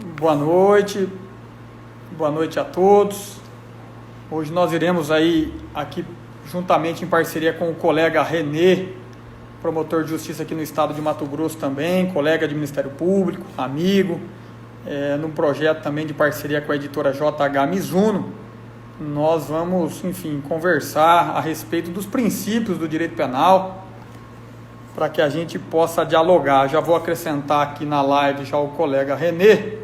Boa noite a todos. Hoje nós iremos aí aqui juntamente em parceria com o colega Renê, promotor de justiça aqui no estado de Mato Grosso também, colega de Ministério Público, amigo, num projeto também de parceria com a editora JH Mizuno. Nós vamos, enfim, conversar a respeito dos princípios do direito penal para que a gente possa dialogar. Já vou acrescentar aqui na live já o colega Renê.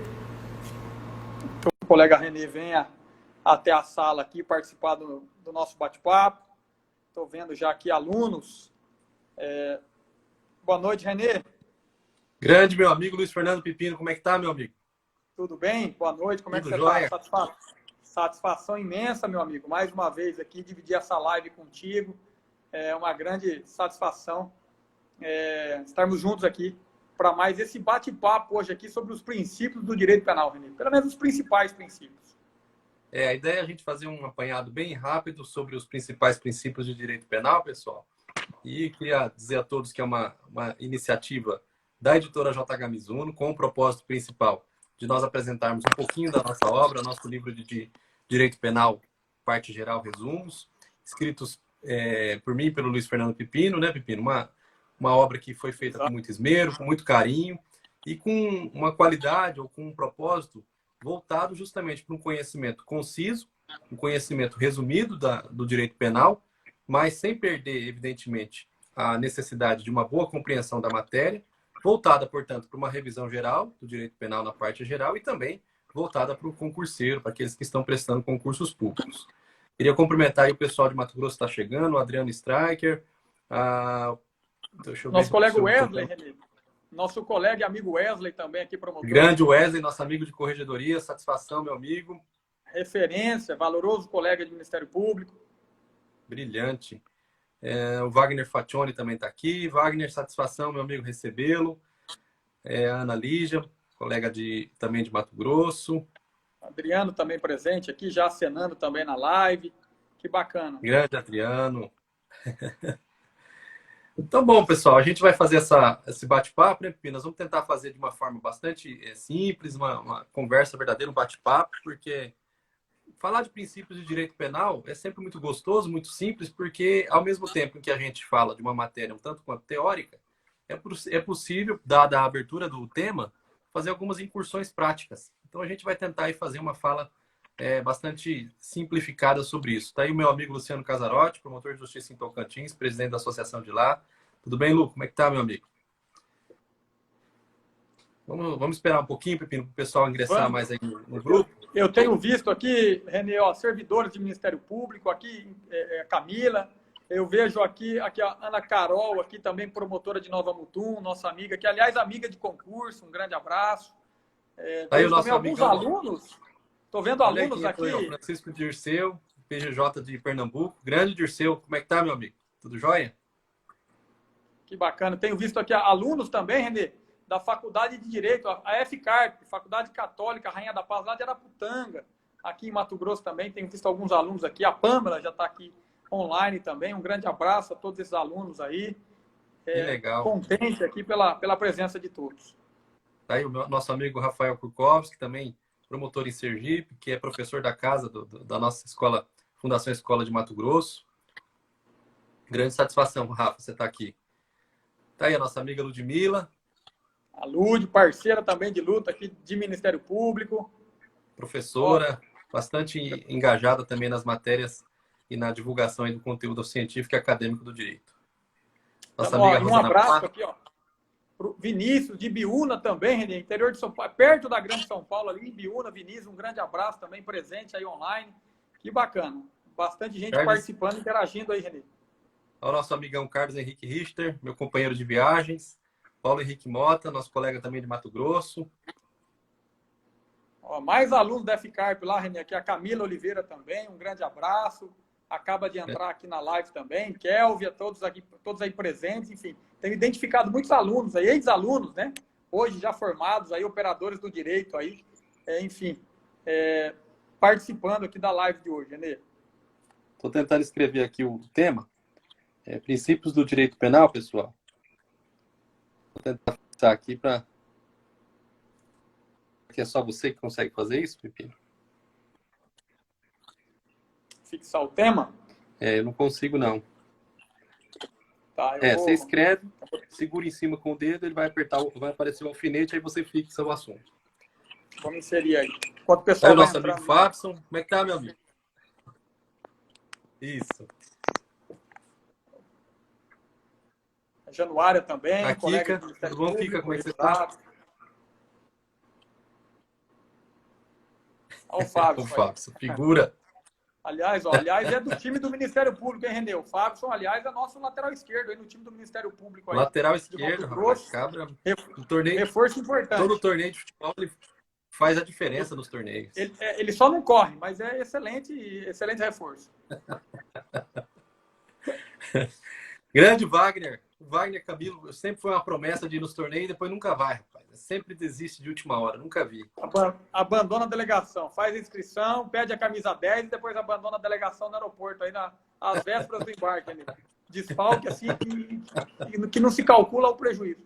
O colega Renê venha até a sala aqui participar do nosso bate-papo. Estou vendo já aqui alunos. Boa noite, Renê. Grande, meu amigo Luiz Fernando Pipino. Como é que tá, meu amigo? Tudo bem? Boa noite. Como é que Tudo você jóia? está? Satisfação imensa, meu amigo. Mais uma vez aqui, dividir essa live contigo. É uma grande satisfação estarmos juntos aqui para mais esse bate-papo hoje aqui sobre os princípios do direito penal, Renê. Pelo menos os principais princípios. A ideia é a gente fazer um apanhado bem rápido sobre os principais princípios de direito penal, pessoal. E queria dizer a todos que é uma iniciativa da editora JH Mizuno com o propósito principal de nós apresentarmos um pouquinho da nossa obra, nosso livro de Direito Penal, parte geral, resumos, escritos por mim e pelo Luiz Fernando Pipino, né, Pipino? Uma obra que foi feita com muito esmero, com muito carinho e com uma qualidade ou com um propósito voltado justamente para um conhecimento conciso, um conhecimento resumido do direito penal, mas sem perder, evidentemente, a necessidade de uma boa compreensão da matéria, voltada, portanto, para uma revisão geral do direito penal na parte geral e também voltada para o concurseiro, para aqueles que estão prestando concursos públicos. Queria cumprimentar aí o pessoal de Mato Grosso que está chegando, o Adriano Striker, nosso colega Wesley, Renê. Nosso colega e amigo Wesley também aqui, promotor. Grande Wesley, nosso amigo de corregedoria, satisfação, meu amigo. Referência, valoroso colega de Ministério Público. Brilhante. O Wagner Faccioni também está aqui. Wagner, satisfação, meu amigo, recebê-lo. A Ana Lígia, colega também de Mato Grosso. Adriano também presente aqui, já acenando também na live. Que bacana. Grande Adriano. Então, bom, pessoal, a gente vai fazer esse bate-papo, né, Pipino? Nós vamos tentar fazer de uma forma bastante simples, uma conversa verdadeira, um bate-papo, porque falar de princípios de direito penal é sempre muito gostoso, muito simples, porque ao mesmo tempo em que a gente fala de uma matéria um tanto quanto teórica, é possível, dada a abertura do tema, fazer algumas incursões práticas. Então, a gente vai tentar aí fazer uma fala bastante simplificada sobre isso. Está aí o meu amigo Luciano Casarotti, promotor de justiça em Tocantins, presidente da associação de lá. Tudo bem, Lu? Como é que tá, meu amigo? Vamos esperar um pouquinho, Pepino, para o pessoal ingressar mais aí no grupo. Eu tenho visto aqui, Renê, servidores de Ministério Público, aqui Camila, eu vejo aqui a Ana Carol, aqui também promotora de Nova Mutum, nossa amiga, que aliás amiga de concurso, um grande abraço. Aí o nosso também amigão, alguns alunos, estou vendo alunos aqui. Francisco Dirceu, PGJ de Pernambuco. Grande Dirceu, como é que tá, meu amigo? Tudo jóia? Que bacana. Tenho visto aqui alunos também, Renê, da Faculdade de Direito, a FCARP, Faculdade Católica Rainha da Paz, lá de Araputanga, aqui em Mato Grosso também. Tenho visto alguns alunos aqui. A Pâmela já está aqui online também. Um grande abraço a todos esses alunos aí. Que legal. Contente aqui pela presença de todos. Tá aí o nosso amigo Rafael Kurkowski, também promotor em Sergipe, que é professor da casa da nossa escola, Fundação Escola de Mato Grosso. Grande satisfação, Rafa, você está aqui. Tá aí a nossa amiga Ludmila. A Lud, parceira também de luta aqui de Ministério Público. Professora, bastante engajada também nas matérias e na divulgação aí do conteúdo científico e acadêmico do direito. Nossa amiga Rosana. Um abraço aqui, pro Vinícius, de Biúna também, Renê, interior de São Paulo, perto da Grande São Paulo, ali em Biúna. Vinícius, um grande abraço também, presente aí online. Que bacana. Bastante gente participando, interagindo aí, Renê. Ao nosso amigão Carlos Henrique Richter, meu companheiro de viagens. Paulo Henrique Mota, nosso colega também de Mato Grosso. Mais alunos da FCARP lá, Renê, aqui a Camila Oliveira também, um grande abraço. Acaba de entrar aqui na live também. Kelvia, todos aí presentes, enfim. Tenho identificado muitos alunos aí, ex-alunos, né? Hoje já formados aí, operadores do direito aí, participando aqui da live de hoje, Renê. Estou tentando escrever aqui o tema. Princípios do direito penal, pessoal. Vou tentar fixar aqui para que é só você que consegue fazer isso, Pepino? Fixar o tema? Eu não consigo, não. Tá, Você escreve, segura em cima com o dedo, ele vai apertar, vai aparecer o alfinete, aí você fixa o assunto. Vamos inserir aí. Enquanto o pessoal Aí o nosso vai amigo Fabson, como é que tá, meu amigo? Isso. A Januária também, A colega Kika, do Ministério tudo bom, Público, Kika? Como é que você tá? Olha o Fábio. O Fabson, figura. Aliás, é do time do Ministério Público, hein, Renê? O Fábio, aliás, é nosso lateral esquerdo aí no time do Ministério Público. Aí, lateral esquerdo, rapaz. Cabra, no torneio, reforço importante. todo torneio de futebol ele faz a diferença nos torneios. Ele só não corre, mas é excelente reforço. Grande Wagner. O Wagner Cabilo sempre foi uma promessa de ir nos torneios e depois nunca vai, rapaz. Sempre desiste de última hora, nunca vi. Abandona a delegação, faz a inscrição, pede a camisa 10 e depois abandona a delegação no aeroporto, aí às vésperas do embarque. Ali. Desfalque, assim, que não se calcula o prejuízo.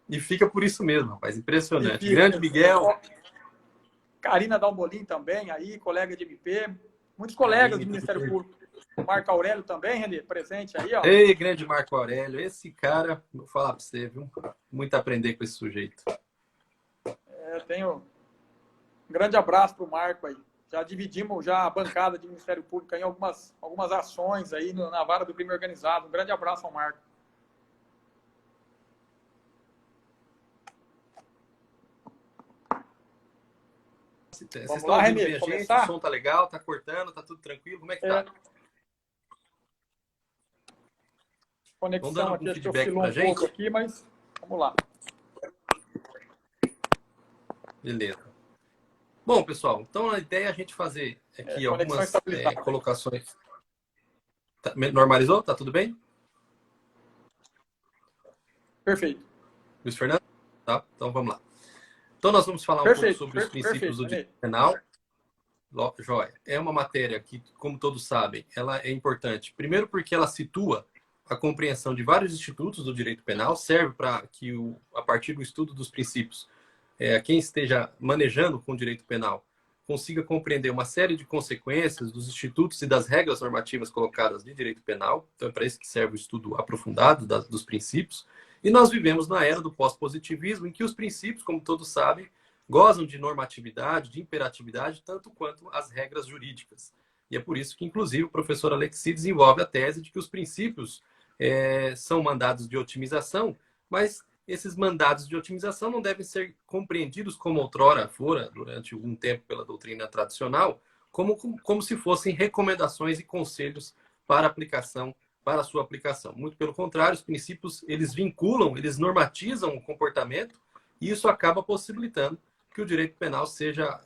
E fica por isso mesmo, rapaz. Impressionante. Grande Miguel. Karina Dalmolin também, aí, colega de MP. Muitos colegas do Ministério Público. O Marco Aurélio também, Renê, presente aí, ó. Ei, grande Marco Aurélio. Esse cara, vou falar pra você, viu? Muito a aprender com esse sujeito. Tenho um grande abraço pro Marco aí. Já dividimos já a bancada de Ministério Público em algumas ações aí na vara do crime organizado. Um grande abraço ao Marco. Vocês estão ouvindo bem a gente? O som tá legal? Tá cortando? Tá tudo tranquilo? Como é que tá? Conexão aqui, acho que oscilou um pouco aqui, mas vamos lá. Beleza. Bom, pessoal, então a ideia é a gente fazer aqui algumas colocações. Normalizou? Tá tudo bem? Perfeito. Luiz Fernando? Tá, então vamos lá. Então nós vamos falar um pouco sobre os princípios do direito penal. Joia. É uma matéria que, como todos sabem, ela é importante. Primeiro porque ela situa a compreensão de vários institutos do direito penal, serve para que, a partir do estudo dos princípios, quem esteja manejando com o direito penal consiga compreender uma série de consequências dos institutos e das regras normativas colocadas de direito penal. Então é para isso que serve o estudo aprofundado dos princípios. E nós vivemos na era do pós-positivismo, em que os princípios, como todos sabem, gozam de normatividade, de imperatividade, tanto quanto as regras jurídicas. E é por isso que, inclusive, o professor Alexis desenvolve a tese de que os princípios são mandados de otimização, mas esses mandados de otimização não devem ser compreendidos como outrora fora, durante algum tempo pela doutrina tradicional, como se fossem recomendações e conselhos para aplicação, para a sua aplicação. Muito pelo contrário, os princípios, eles vinculam, eles normatizam o comportamento e isso acaba possibilitando que o direito penal seja,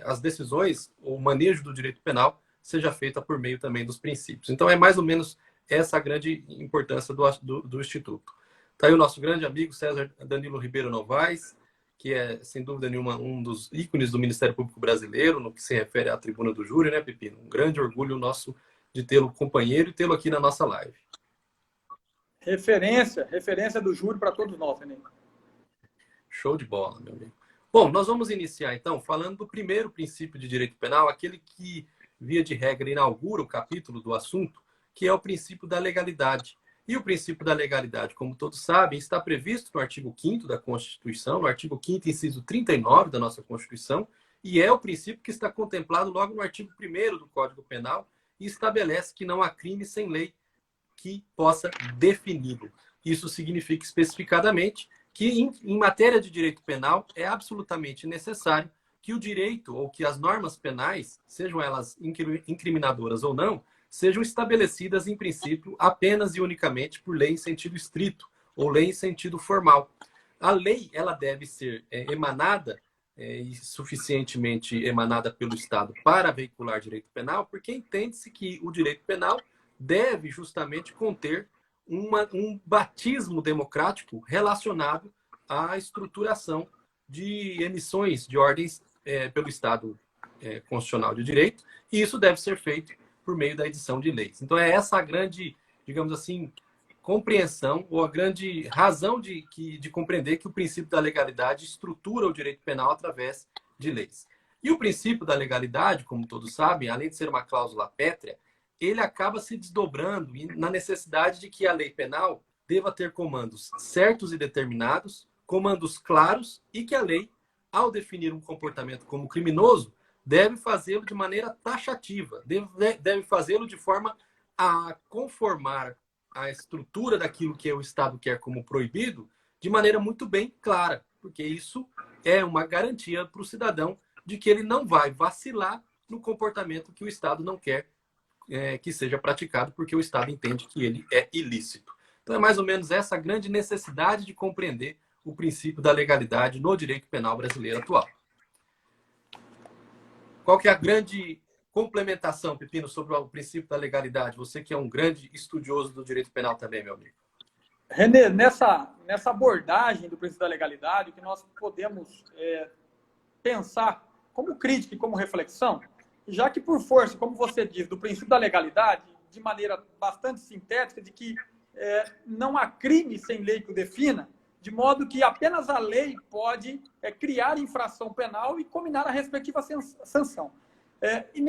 as decisões, o manejo do direito penal seja feita por meio também dos princípios. Então, é mais ou menos essa a grande importância do Instituto. Está aí o nosso grande amigo César Danilo Ribeiro Novaes, que é, sem dúvida nenhuma, um dos ícones do Ministério Público brasileiro, no que se refere à tribuna do júri, né, Pepino? Um grande orgulho nosso de tê-lo companheiro e tê-lo aqui na nossa live. Referência do júri para todos nós, né? Show de bola, meu amigo. Bom, nós vamos iniciar, então, falando do primeiro princípio de direito penal, aquele que, via de regra, inaugura o capítulo do assunto, que é o princípio da legalidade. E o princípio da legalidade, como todos sabem, está previsto no artigo 5º da Constituição, no artigo 5º, inciso 39 da nossa Constituição, e é o princípio que está contemplado logo no artigo 1º do Código Penal e estabelece que não há crime sem lei que possa defini-lo. Isso significa especificadamente que, em matéria de direito penal, é absolutamente necessário que o direito ou que as normas penais, sejam elas incriminadoras ou não, sejam estabelecidas, em princípio, apenas e unicamente por lei em sentido estrito ou lei em sentido formal. A lei ela deve ser emanada e suficientemente emanada pelo Estado para veicular direito penal, porque entende-se que o direito penal deve justamente conter um batismo democrático relacionado à estruturação de emissões de ordens pelo Estado constitucional de direito, e isso deve ser feito por meio da edição de leis. Então, é essa a grande, digamos assim, compreensão ou a grande razão de compreender que o princípio da legalidade estrutura o direito penal através de leis. E o princípio da legalidade, como todos sabem, além de ser uma cláusula pétrea, ele acaba se desdobrando na necessidade de que a lei penal deva ter comandos certos e determinados, comandos claros, e que a lei, ao definir um comportamento como criminoso, deve fazê-lo de maneira taxativa, deve fazê-lo de forma a conformar a estrutura daquilo que o Estado quer como proibido de maneira muito bem clara, porque isso é uma garantia para o cidadão de que ele não vai vacilar no comportamento que o Estado não quer que seja praticado, porque o Estado entende que ele é ilícito. Então é mais ou menos essa grande necessidade de compreender o princípio da legalidade no direito penal brasileiro atual. Qual que é a grande complementação, Pepino, sobre o princípio da legalidade? Você que é um grande estudioso do direito penal também, meu amigo. Renê, nessa abordagem do princípio da legalidade, que nós podemos pensar como crítica e como reflexão, já que por força, como você diz, do princípio da legalidade, de maneira bastante sintética, de que não há crime sem lei que o defina, de modo que apenas a lei pode criar infração penal e combinar a respectiva sanção. E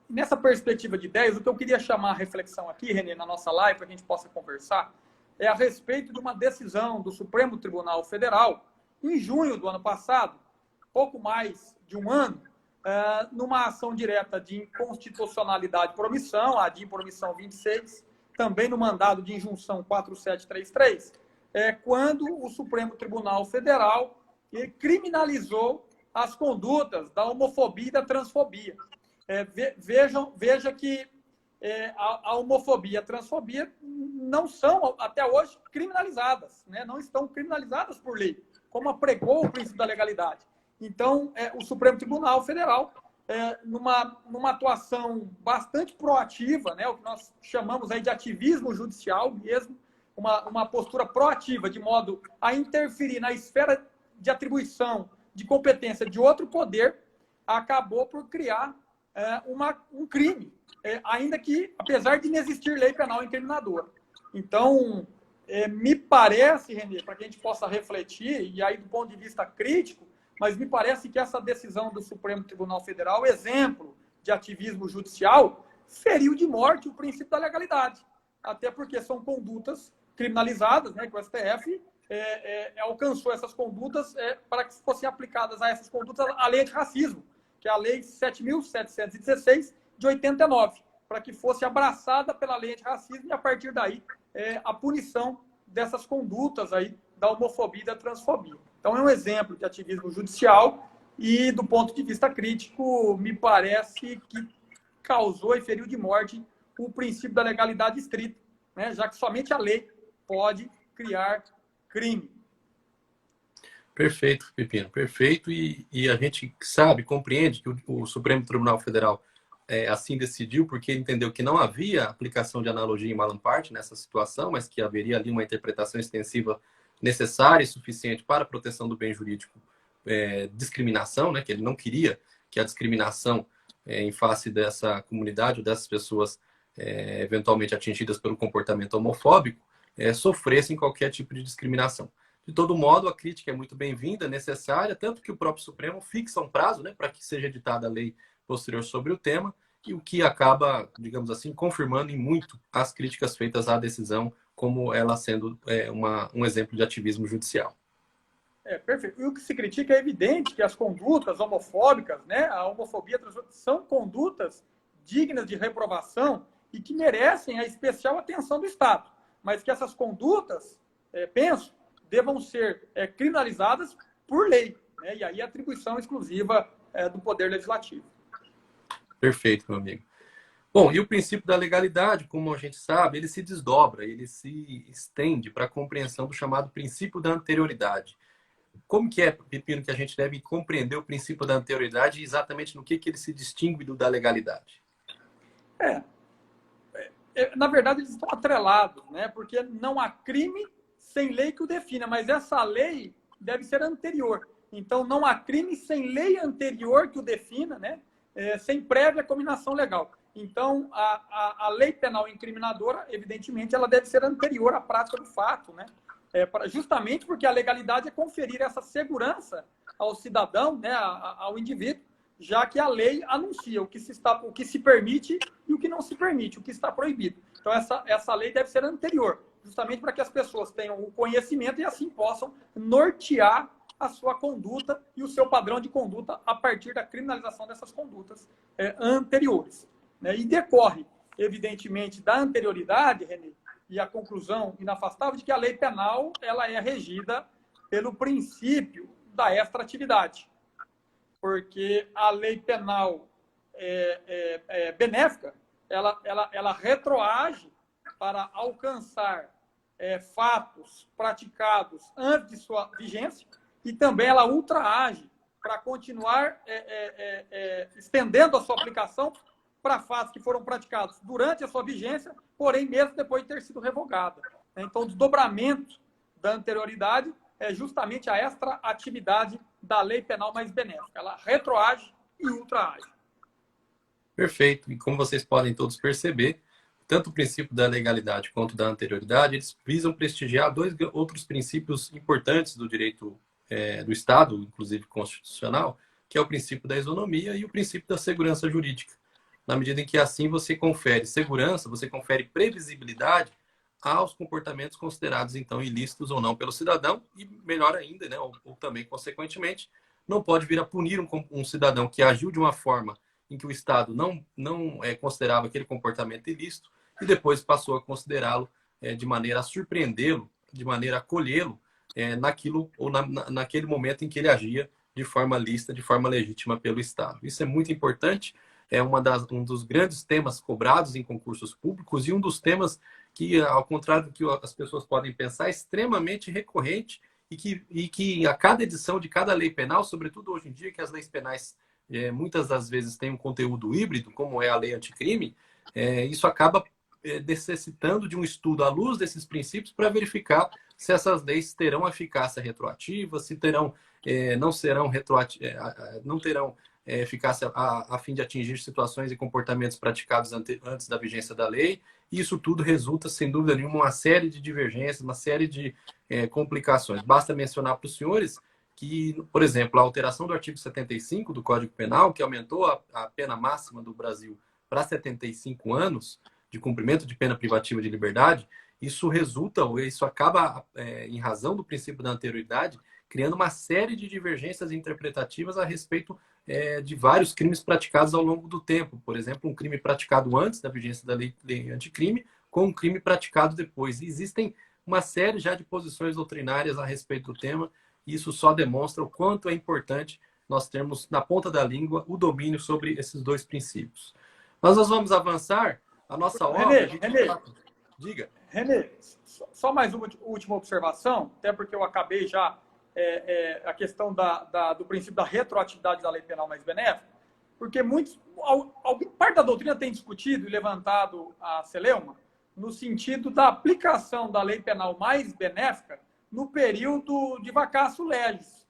nessa perspectiva de ideias, o que eu queria chamar a reflexão aqui, Renê, na nossa live, para que a gente possa conversar, é a respeito de uma decisão do Supremo Tribunal Federal, em junho do ano passado, pouco mais de um ano, numa ação direta de inconstitucionalidade por omissão, a DIN por omissão 26, também no mandado de injunção 4733, quando o Supremo Tribunal Federal criminalizou as condutas da homofobia e da transfobia. Veja que a homofobia e a transfobia não são, até hoje, criminalizadas, né? Não estão criminalizadas por lei, como apregou o princípio da legalidade. Então, o Supremo Tribunal Federal, numa atuação bastante proativa, né, o que nós chamamos aí de ativismo judicial mesmo, uma postura proativa, de modo a interferir na esfera de atribuição de competência de outro poder, acabou por criar um crime, ainda que, apesar de não existir lei penal incriminadora. Então, me parece, Renê, para que a gente possa refletir, e aí do ponto de vista crítico, mas me parece que essa decisão do Supremo Tribunal Federal, exemplo de ativismo judicial, feriu de morte o princípio da legalidade. Até porque são condutas criminalizadas, né, que o STF alcançou essas condutas para que fossem aplicadas a essas condutas a lei de racismo, que é a Lei 7.716 de 89, para que fosse abraçada pela lei de racismo e, a partir daí, a punição dessas condutas aí da homofobia e da transfobia. Então, é um exemplo de ativismo judicial e, do ponto de vista crítico, me parece que causou e feriu de morte o princípio da legalidade estrita, né? Já que somente a lei pode criar crime. Perfeito, Pepino, perfeito. E a gente sabe, compreende que o Supremo Tribunal Federal assim decidiu, porque entendeu que não havia aplicação de analogia em Malam Parte nessa situação, mas que haveria ali uma interpretação extensiva necessária e suficiente para a proteção do bem jurídico, discriminação, né, que ele não queria que a discriminação em face dessa comunidade ou dessas pessoas eventualmente atingidas pelo comportamento homofóbico sofressem qualquer tipo de discriminação. De todo modo, a crítica é muito bem-vinda, necessária, tanto que o próprio Supremo fixa um prazo, né, para que seja editada a lei posterior sobre o tema, e o que acaba, digamos assim, confirmando em muito as críticas feitas à decisão, como ela sendo um exemplo de ativismo judicial. Perfeito. E o que se critica é evidente que as condutas homofóbicas, né, a homofobia, são condutas dignas de reprovação e que merecem a especial atenção do Estado, mas que essas condutas, penso, devam ser criminalizadas por lei, né, e aí a atribuição exclusiva do Poder Legislativo. Perfeito, meu amigo. Bom, e o princípio da legalidade, como a gente sabe, ele se desdobra, ele se estende para a compreensão do chamado princípio da anterioridade. Como que Pepino, que a gente deve compreender o princípio da anterioridade e exatamente no que ele se distingue da legalidade? Na verdade, eles estão atrelados, né? Porque não há crime sem lei que o defina, mas essa lei deve ser anterior. Então, não há crime sem lei anterior que o defina, né? Sem prévia combinação legal. Então, a lei penal incriminadora, evidentemente, ela deve ser anterior à prática do fato, né? Justamente porque a legalidade é conferir essa segurança ao cidadão, né, ao indivíduo, já que a lei anuncia o que se permite e o que não se permite, o que está proibido. Então, essa lei deve ser anterior, justamente para que as pessoas tenham o conhecimento e assim possam nortear a sua conduta e o seu padrão de conduta a partir da criminalização dessas condutas anteriores. Né? E decorre, evidentemente, da anterioridade, Renê, e a conclusão inafastável de que a lei penal ela é regida pelo princípio da extratividade. Porque a lei penal benéfica, ela retroage para alcançar fatos praticados antes de sua vigência e também ela ultraage para continuar estendendo a sua aplicação para fatos que foram praticados durante a sua vigência, porém mesmo depois de ter sido revogada. Então, o desdobramento da anterioridade é justamente a extra-atividade da lei penal mais benéfica. Ela retroage e ultraage. Perfeito. E como vocês podem todos perceber, tanto o princípio da legalidade quanto da anterioridade, eles visam prestigiar dois outros princípios importantes do direito do Estado, inclusive constitucional, que é o princípio da isonomia e o princípio da segurança jurídica. Na medida em que assim você confere segurança, você confere previsibilidade aos comportamentos considerados, então, ilícitos ou não pelo cidadão e, melhor ainda, né, ou também, consequentemente, não pode vir a punir um cidadão que agiu de uma forma em que o Estado não considerava aquele comportamento ilícito e depois passou a considerá-lo de maneira a surpreendê-lo, de maneira a acolhê-lo naquilo ou naquele momento em que ele agia de forma lícita, de forma legítima pelo Estado. Isso é muito importante, é um dos grandes temas cobrados em concursos públicos e um dos temas que, ao contrário do que as pessoas podem pensar, é extremamente recorrente e que a cada edição de cada lei penal, sobretudo hoje em dia, que as leis penais muitas das vezes têm um conteúdo híbrido, como é a lei anticrime, isso acaba necessitando de um estudo à luz desses princípios para verificar se essas leis terão eficácia retroativa, se terão, não terão eficácia a fim de atingir situações e comportamentos praticados antes da vigência da lei. E isso tudo resulta, sem dúvida nenhuma, uma série de divergências, uma série de complicações. Basta mencionar para os senhores que, por exemplo, a alteração do artigo 75 do Código Penal, que aumentou a pena máxima do Brasil para 75 anos de cumprimento de pena privativa de liberdade, isso acaba, em razão do princípio da anterioridade, criando uma série de divergências interpretativas a respeito de vários crimes praticados ao longo do tempo. Por exemplo, um crime praticado antes da vigência da lei anticrime com um crime praticado depois. E existem uma série já de posições doutrinárias a respeito do tema, e isso só demonstra o quanto é importante nós termos na ponta da língua o domínio sobre esses dois princípios. Mas nós vamos avançar. A nossa obra... Diga. Renê, só mais uma última observação, até porque eu acabei já a questão do princípio da retroatividade da lei penal mais benéfica, porque parte da doutrina tem discutido e levantado a celeuma no sentido da aplicação da lei penal mais benéfica no período de vacatio legis,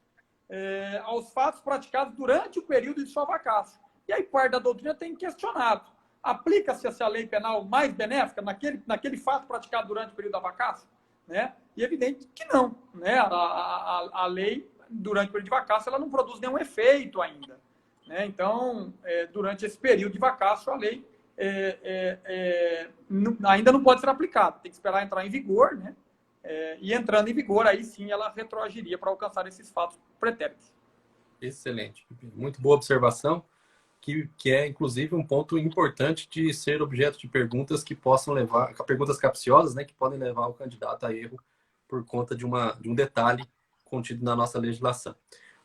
aos fatos praticados durante o período de sua vacatio. E aí parte da doutrina tem questionado. Aplica-se essa lei penal mais benéfica naquele fato praticado durante o período da vacatio? Né? E é evidente que não. Né? A lei, durante o período de vacatio, ela não produz nenhum efeito ainda. Né? Então, durante esse período de vacatio, a lei ainda não pode ser aplicada. Tem que esperar entrar em vigor, né? E entrando em vigor, aí sim ela retroagiria para alcançar esses fatos pretéritos. Excelente. Muito boa observação. Que é, inclusive, um ponto importante de ser objeto de perguntas que possam levar, perguntas capciosas, né, que podem levar o candidato a erro por conta de um detalhe contido na nossa legislação.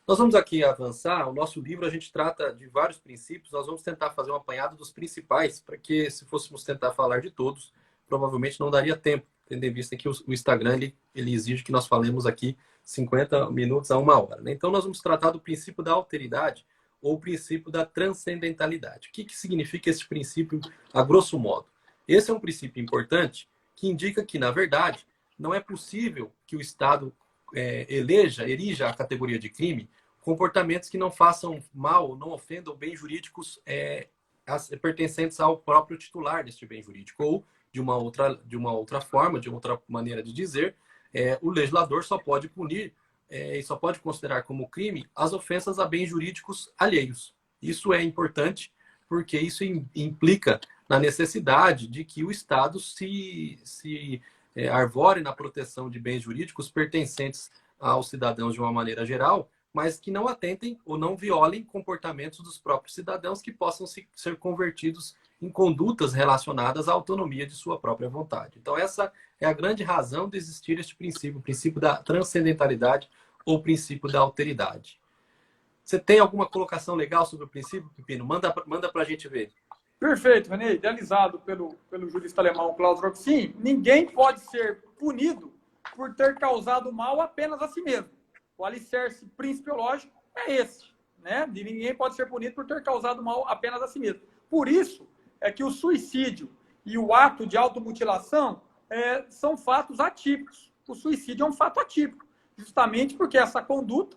Nós vamos aqui avançar. O nosso livro, a gente trata de vários princípios. Nós vamos tentar fazer um apanhado dos principais, para que, se fôssemos tentar falar de todos, provavelmente não daria tempo, tendo em vista que o Instagram ele exige que nós falemos aqui 50 minutos a 1 hora. Né? Então, nós vamos tratar do princípio da alteridade, ou o princípio da transcendentalidade. O que significa esse princípio, a grosso modo? Esse é um princípio importante que indica que, na verdade, não é possível que o Estado erija a categoria de crime comportamentos que não façam mal, não ofendam bens jurídicos pertencentes ao próprio titular deste bem jurídico. Ou, de uma outra forma, de outra maneira de dizer, o legislador só pode punir e só pode considerar como crime as ofensas a bens jurídicos alheios. Isso é importante porque isso implica na necessidade de que o Estado se arvore na proteção de bens jurídicos pertencentes aos cidadãos de uma maneira geral, mas que não atentem ou não violem comportamentos dos próprios cidadãos que possam ser convertidos em condutas relacionadas à autonomia de sua própria vontade. Então, essa é a grande razão de existir este princípio, o princípio da transcendentalidade ou o princípio da alteridade. Você tem alguma colocação legal sobre o princípio, Pepino? Manda para a gente ver. Perfeito, Renê. Idealizado pelo jurista alemão Klaus Roxin, ninguém pode ser punido por ter causado mal apenas a si mesmo. O alicerce principiológico é esse, né? De ninguém pode ser punido por ter causado mal apenas a si mesmo. Por isso é que o suicídio e o ato de automutilação são fatos atípicos. O suicídio é um fato atípico, justamente porque essa conduta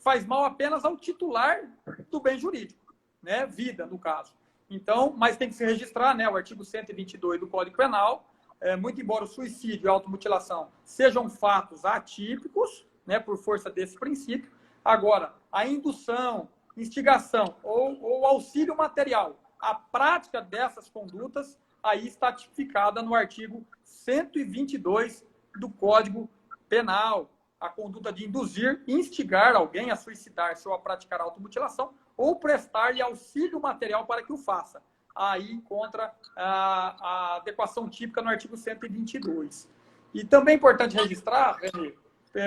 faz mal apenas ao titular do bem jurídico, né? Vida, no caso. Então, mas tem que se registrar, né? O artigo 122 do Código Penal, muito embora o suicídio e a automutilação sejam fatos atípicos, né, por força desse princípio, agora, a indução, instigação ou auxílio material, a prática dessas condutas, aí está tipificada no artigo 122 do Código Penal, a conduta de induzir, instigar alguém a suicidar-se ou a praticar automutilação, ou prestar-lhe auxílio material para que o faça. Aí encontra a adequação típica no artigo 122. E também é importante registrar, Renê,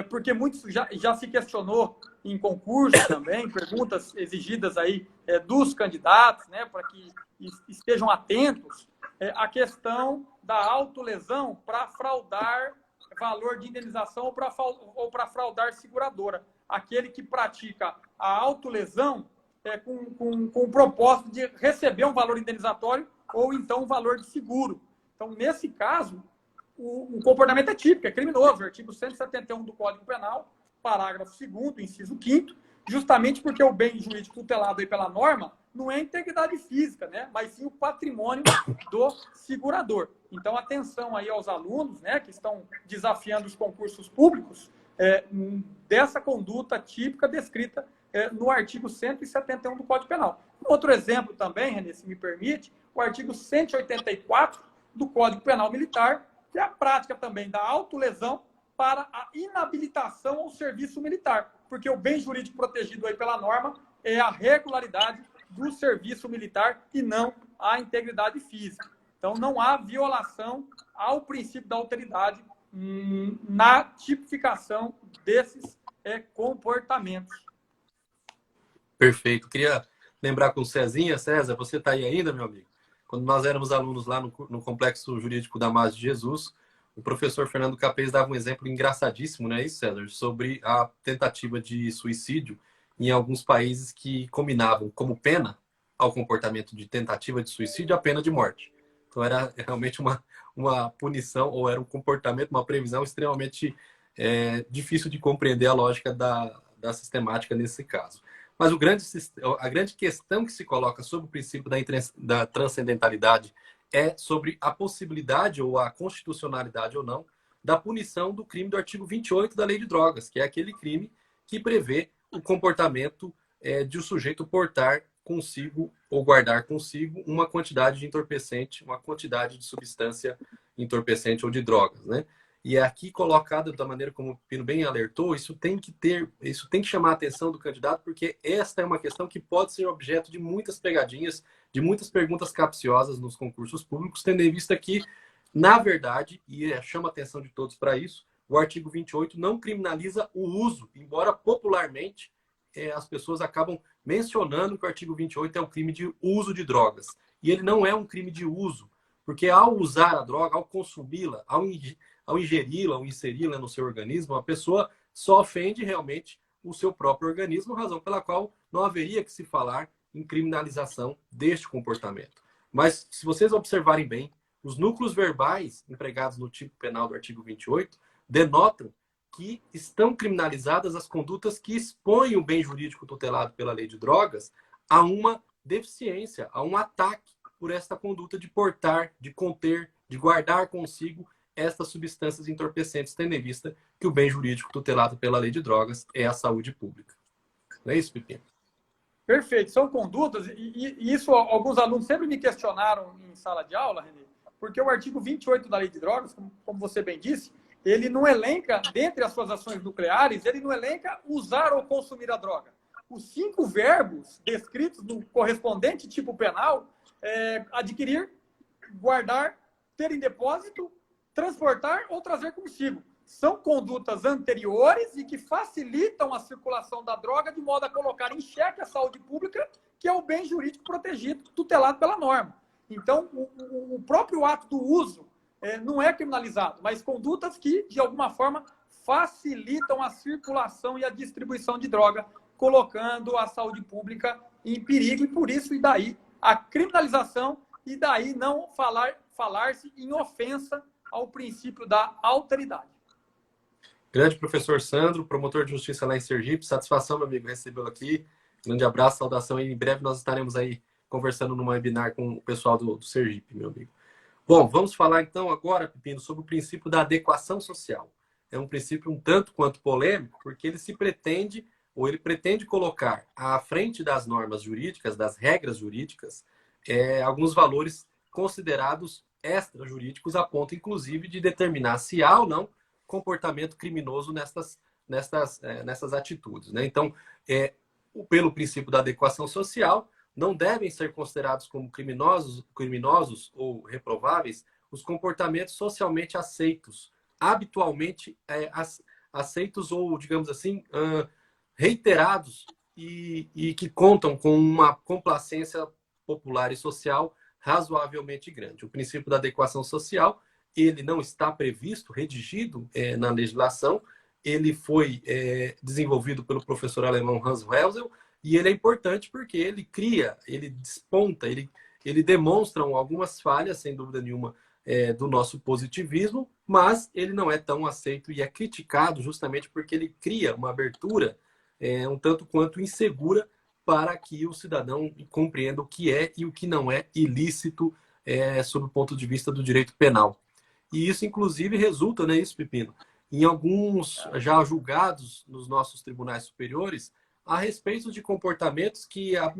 porque muitos já se questionou em concurso também, perguntas exigidas aí dos candidatos, né, para que estejam atentos, a questão da autolesão para fraudar valor de indenização ou para fraudar seguradora. Aquele que pratica a autolesão com o propósito de receber um valor indenizatório ou então um valor de seguro. Então, nesse caso, o comportamento é típico, é criminoso. Artigo 171 do Código Penal, parágrafo 2º, inciso 5º, justamente porque o bem jurídico tutelado aí pela norma não é a integridade física, né? Mas sim o patrimônio do segurador. Então, atenção aí aos alunos, né, que estão desafiando os concursos públicos, dessa conduta típica descrita no artigo 171 do Código Penal. Outro exemplo também, Renê, se me permite, o artigo 184 do Código Penal Militar, que é a prática também da autolesão para a inabilitação ao serviço militar, porque o bem jurídico protegido aí pela norma é a regularidade do serviço militar e não a integridade física. Então, não há violação ao princípio da alteridade na tipificação desses comportamentos. Perfeito. Queria lembrar com o Cezinha. César, você está aí ainda, meu amigo? Quando nós éramos alunos lá no Complexo Jurídico da Damasio de Jesus, o professor Fernando Capês dava um exemplo engraçadíssimo, não é isso, César? Sobre a tentativa de suicídio em alguns países que combinavam como pena ao comportamento de tentativa de suicídio a pena de morte. Então era realmente uma punição, ou era um comportamento, uma previsão extremamente difícil de compreender a lógica da sistemática nesse caso. Mas a grande questão que se coloca sobre o princípio da transcendentalidade é sobre a possibilidade ou a constitucionalidade ou não da punição do crime do artigo 28 da Lei de Drogas, que é aquele crime que prevê o comportamento de o sujeito portar consigo ou guardar consigo uma quantidade de entorpecente, uma quantidade de substância entorpecente ou de drogas, né? E é aqui colocado da maneira como o Pino bem alertou, isso tem que chamar a atenção do candidato, porque esta é uma questão que pode ser objeto de muitas pegadinhas, de muitas perguntas capciosas nos concursos públicos, tendo em vista que, na verdade, e chama a atenção de todos para isso, o artigo 28 não criminaliza o uso, embora popularmente as pessoas acabam mencionando que o artigo 28 é um crime de uso de drogas. E ele não é um crime de uso, porque ao usar a droga, ao consumi-la, ao ingeri-la, ao inseri-la no seu organismo, a pessoa só ofende realmente o seu próprio organismo, razão pela qual não haveria que se falar em criminalização deste comportamento. Mas, se vocês observarem bem, os núcleos verbais empregados no tipo penal do artigo 28 denotam que estão criminalizadas as condutas que expõem o bem jurídico tutelado pela lei de drogas a uma deficiência, a um ataque por esta conduta de portar, de conter, de guardar consigo estas substâncias entorpecentes, tendo em vista que o bem jurídico tutelado pela lei de drogas é a saúde pública. Não é isso, Pepino? Perfeito. São condutas, e isso alguns alunos sempre me questionaram em sala de aula, Renê, porque o artigo 28 da lei de drogas, como você bem disse, ele não elenca, dentre as suas ações nucleares, ele não elenca usar ou consumir a droga. Os 5 verbos descritos no correspondente tipo penal é adquirir, guardar, ter em depósito, transportar ou trazer consigo. São condutas anteriores e que facilitam a circulação da droga de modo a colocar em xeque a saúde pública, que é o bem jurídico protegido, tutelado pela norma. Então, o próprio ato do uso não é criminalizado, mas condutas que, de alguma forma, facilitam a circulação e a distribuição de droga, colocando a saúde pública em perigo, e por isso, e daí, a criminalização, e daí não falar-se em ofensa ao princípio da alteridade. Grande professor Sandro, promotor de justiça lá em Sergipe. Satisfação, meu amigo, recebê-lo aqui. Grande abraço, saudação. E em breve nós estaremos aí conversando num webinar com o pessoal do Sergipe, meu amigo. Bom, vamos falar então agora, Pepino, sobre o princípio da adequação social. É um princípio um tanto quanto polêmico, porque ele pretende colocar à frente das normas jurídicas, das regras jurídicas, alguns valores considerados extrajurídicos, a ponto, inclusive, de determinar se há ou não comportamento criminoso nessas atitudes, né? Então, pelo princípio da adequação social, não devem ser considerados como criminosos ou reprováveis os comportamentos socialmente aceitos, habitualmente aceitos ou, digamos assim, reiterados e que contam com uma complacência popular e social razoavelmente grande. O princípio da adequação social, ele não está previsto, redigido na legislação. Ele foi desenvolvido pelo professor alemão Hans Welsel, e ele é importante porque ele cria, ele desponta, ele demonstra algumas falhas, sem dúvida nenhuma, do nosso positivismo, mas ele não é tão aceito e é criticado justamente porque ele cria uma abertura um tanto quanto insegura para que o cidadão compreenda o que é e o que não é ilícito sob o ponto de vista do direito penal. E isso, inclusive, resulta, né, isso, Pepino, em alguns já julgados nos nossos tribunais superiores a respeito de comportamentos que a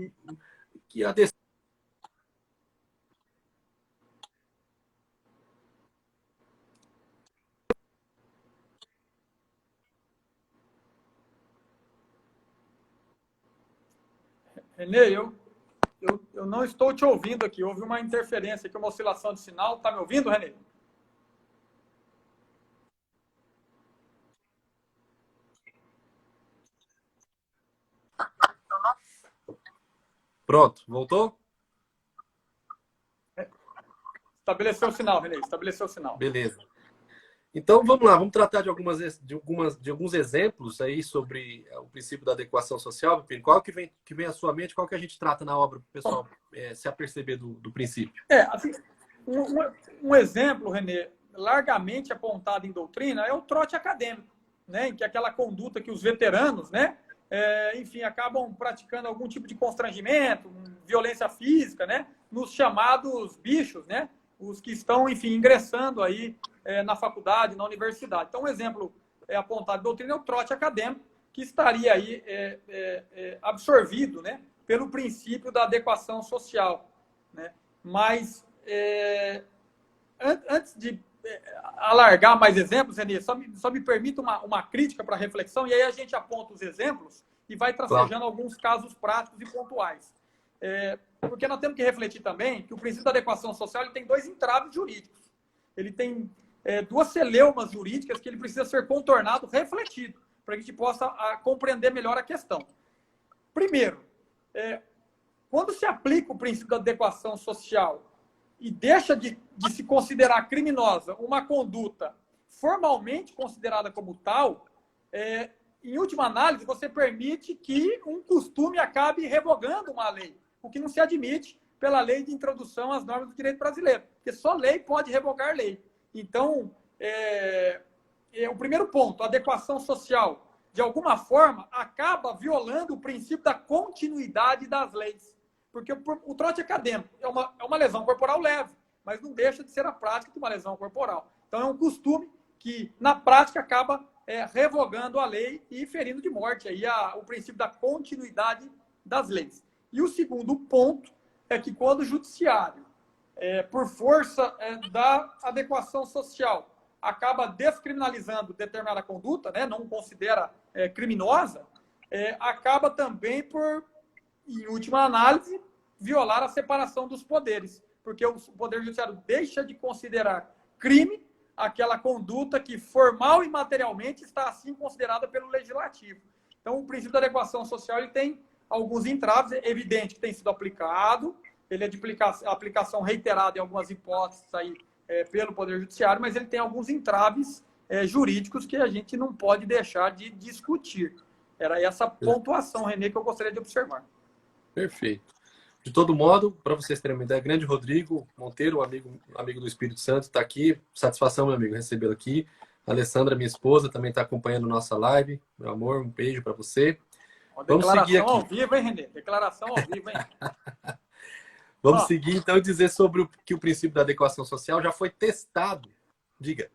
Renê, eu não estou te ouvindo aqui. Houve uma interferência aqui, uma oscilação de sinal. Está me ouvindo, Renê? Pronto, voltou? Estabeleceu o sinal, Renê. Estabeleceu o sinal. Beleza. Então, vamos lá. Vamos tratar de alguns exemplos aí sobre o princípio da adequação social, Pepino. Qual que vem à sua mente? Qual que a gente trata na obra para o pessoal se aperceber do princípio? Assim, um exemplo, Renê, largamente apontado em doutrina é o trote acadêmico, né? Em que aquela conduta que os veteranos, né? Enfim, acabam praticando algum tipo de constrangimento, violência física, né? Nos chamados bichos, né? Os que estão, enfim, ingressando aí na faculdade, na universidade. Então, um exemplo apontado em doutrina é o trote acadêmico, que estaria aí absorvido, né? Pelo princípio da adequação social, né? Mas, antes de alargar mais exemplos, Renê, só me permita uma crítica para reflexão, e aí a gente aponta os exemplos e vai tracejando Claro. alguns casos práticos e pontuais. Porque nós temos que refletir também que o princípio da adequação social ele tem 2 entraves jurídicos. Ele tem 2 celeumas jurídicas que ele precisa ser contornado, refletido, para que a gente possa compreender melhor a questão. Primeiro, quando se aplica o princípio da adequação social e deixa de se considerar criminosa uma conduta formalmente considerada como tal, em última análise, você permite que um costume acabe revogando uma lei, o que não se admite pela lei de introdução às normas do direito brasileiro, porque só lei pode revogar lei. Então, o primeiro ponto, a adequação social, de alguma forma, acaba violando o princípio da continuidade das leis. Porque o trote acadêmico é uma lesão corporal leve, mas não deixa de ser a prática de uma lesão corporal. Então, é um costume que, na prática, acaba revogando a lei e ferindo de morte aí o princípio da continuidade das leis. E o segundo ponto é que quando o judiciário, por força da adequação social, acaba descriminalizando determinada conduta, né, não considera criminosa, acaba também por, em última análise, violar a separação dos poderes, porque o Poder Judiciário deixa de considerar crime aquela conduta que formal e materialmente está assim considerada pelo Legislativo. Então, o princípio da adequação social ele tem alguns entraves, é evidente que tem sido aplicado, ele é de aplicação reiterada em algumas hipóteses aí, pelo Poder Judiciário, mas ele tem alguns entraves jurídicos que a gente não pode deixar de discutir. Era essa pontuação, Renê, que eu gostaria de observar. Perfeito. De todo modo, para vocês terem uma ideia, grande Rodrigo Monteiro, amigo do Espírito Santo, está aqui. Satisfação, meu amigo, recebê-lo aqui. A Alessandra, minha esposa, também está acompanhando nossa live. Meu amor, um beijo para você. Vamos seguir aqui. Declaração ao vivo, hein, Renê? Declaração ao vivo, hein? Vamos seguir, então, e dizer sobre que o princípio da adequação social já foi testado. Diga.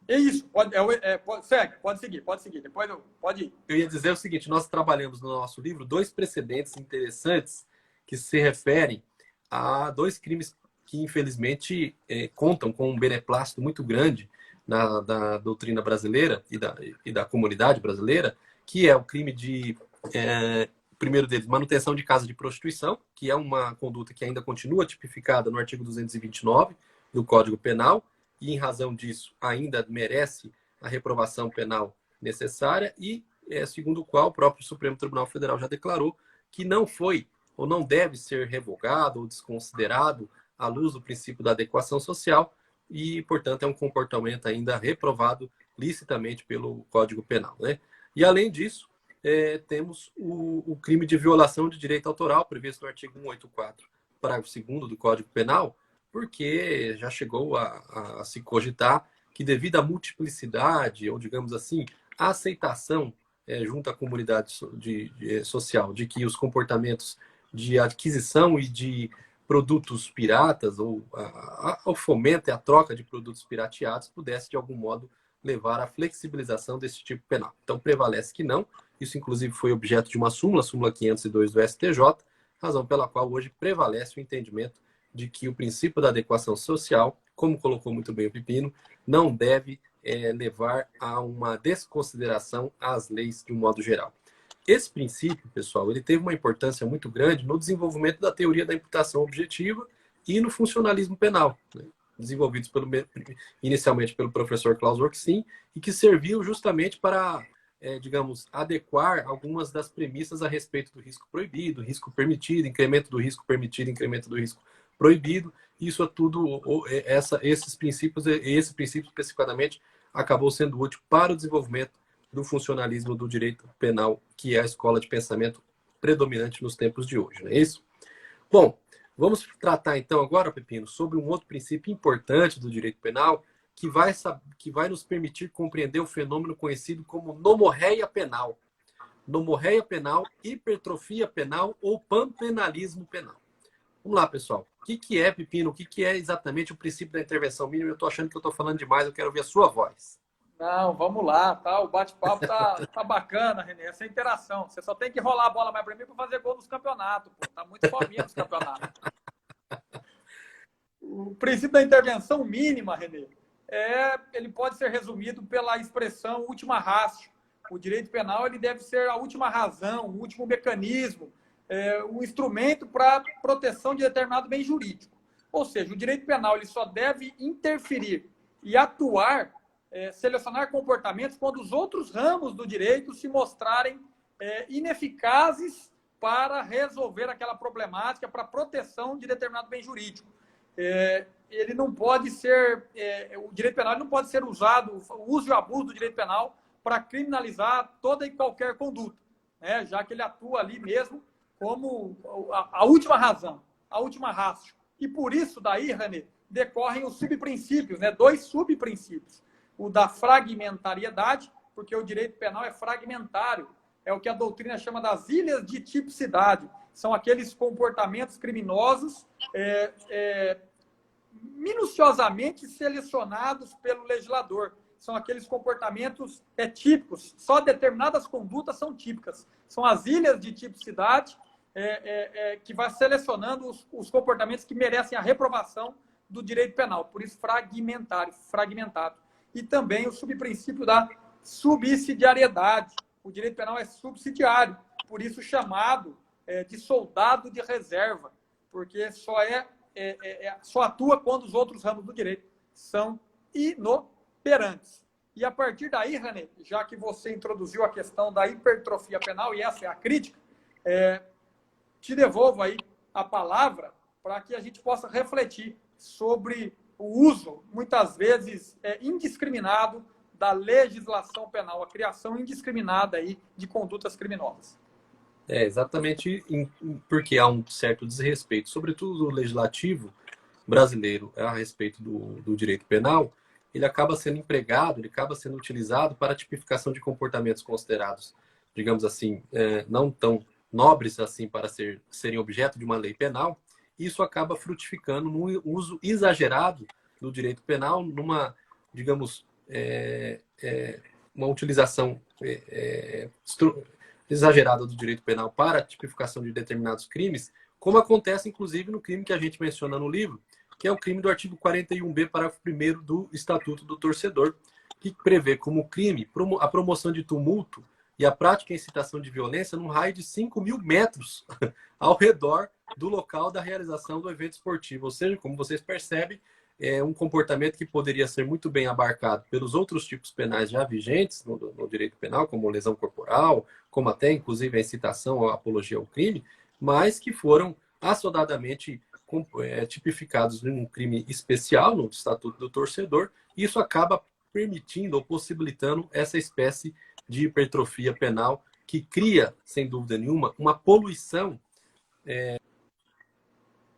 É isso. Pode seguir. Depois pode ir. Eu ia dizer o seguinte, nós trabalhamos no nosso livro 2 precedentes interessantes que se referem a 2 crimes que, infelizmente, contam com um beneplácito muito grande da doutrina brasileira e da comunidade brasileira, que é o crime de, primeiro deles, manutenção de casa de prostituição, que é uma conduta que ainda continua tipificada no artigo 229 do Código Penal, e, em razão disso, ainda merece a reprovação penal necessária, e segundo o qual o próprio Supremo Tribunal Federal já declarou que não foi ou não deve ser revogado ou desconsiderado à luz do princípio da adequação social e, portanto, é um comportamento ainda reprovado licitamente pelo Código Penal, né? E, além disso, temos o crime de violação de direito autoral previsto no artigo 184, parágrafo 2º do Código Penal, porque já chegou a se cogitar que, devido à multiplicidade, ou, digamos assim, à aceitação junto à comunidade social de que os comportamentos de aquisição e de produtos piratas ou ao fomento e a troca de produtos pirateados pudesse, de algum modo, levar à flexibilização desse tipo penal. Então, prevalece que não. Isso, inclusive, foi objeto de uma súmula 502 do STJ, razão pela qual hoje prevalece o entendimento de que o princípio da adequação social, como colocou muito bem o Pepino, não deve levar a uma desconsideração às leis de um modo geral. Esse princípio, pessoal, ele teve uma importância muito grande no desenvolvimento da teoria da imputação objetiva e no funcionalismo penal, né? Desenvolvidos inicialmente pelo professor Klaus Orksin, e que serviu justamente para, digamos, adequar algumas das premissas a respeito do risco proibido, risco permitido, incremento do risco permitido, incremento do risco proibido. Isso é tudo, esses princípios, esse princípio especificadamente acabou sendo útil para o desenvolvimento do funcionalismo do direito penal, que é a escola de pensamento predominante nos tempos de hoje, não é isso? Bom, vamos tratar então agora, Pepino, sobre um outro princípio importante do direito penal, que vai nos permitir compreender o fenômeno conhecido como nomorreia penal. Nomorreia penal, hipertrofia penal ou panpenalismo penal. Vamos lá, pessoal. O que é, Pepino? O que é exatamente o princípio da intervenção mínima? Eu estou achando que eu estou falando demais, eu quero ouvir a sua voz. Não, vamos lá, tá? O bate-papo tá bacana, Renê. Essa interação. Você só tem que rolar a bola mais para mim para fazer gol nos campeonatos, pô. Tá muito fominha nos campeonatos. O princípio da intervenção mínima, Renê, ele pode ser resumido pela expressão última ratio. O direito penal ele deve ser a última razão, o último mecanismo, um instrumento para proteção de determinado bem jurídico. Ou seja, o direito penal ele só deve interferir e atuar, selecionar comportamentos quando os outros ramos do direito se mostrarem ineficazes para resolver aquela problemática, para proteção de determinado bem jurídico. Ele não pode ser, o direito penal não pode ser usado, o uso e o abuso do direito penal para criminalizar toda e qualquer conduta, né? Já que ele atua ali mesmo como a última razão, a última ratio. E por isso daí, Renê, decorrem os subprincípios, né? 2 subprincípios. O da fragmentariedade, porque o direito penal é fragmentário, é o que a doutrina chama das ilhas de tipicidade. São aqueles comportamentos criminosos minuciosamente selecionados pelo legislador. São aqueles comportamentos típicos. Só determinadas condutas são típicas. São as ilhas de tipicidade que vai selecionando os comportamentos que merecem a reprovação do direito penal. Por isso, fragmentado. E também o subprincípio da subsidiariedade. O direito penal é subsidiário. Por isso, chamado de soldado de reserva. Porque só atua quando os outros ramos do direito são inoperantes. E a partir daí, René, já que você introduziu a questão da hipertrofia penal, e essa é a crítica, te devolvo aí a palavra para que a gente possa refletir sobre o uso, muitas vezes, indiscriminado da legislação penal, a criação indiscriminada aí de condutas criminosas. Exatamente porque há um certo desrespeito, sobretudo do legislativo brasileiro a respeito do direito penal, ele acaba sendo empregado, ele acaba sendo utilizado para a tipificação de comportamentos considerados, digamos assim, não tão nobres assim para serem objeto de uma lei penal. Isso acaba frutificando no uso exagerado do direito penal, numa, digamos, uma utilização exagerada do direito penal para a tipificação de determinados crimes, como acontece, inclusive, no crime que a gente menciona no livro, que é o crime do artigo 41b, parágrafo 1º do Estatuto do Torcedor, que prevê como crime a promoção de tumulto e a prática e incitação de violência num raio de 5.000 metros ao redor do local da realização do evento esportivo. Ou seja, como vocês percebem, é um comportamento que poderia ser muito bem abarcado pelos outros tipos penais já vigentes no direito penal, como lesão corporal, como até, inclusive, a incitação ou a apologia ao crime, mas que foram assodadamente tipificados em um crime especial no Estatuto do Torcedor. E isso acaba permitindo ou possibilitando essa espécie de hipertrofia penal que cria, sem dúvida nenhuma, uma poluição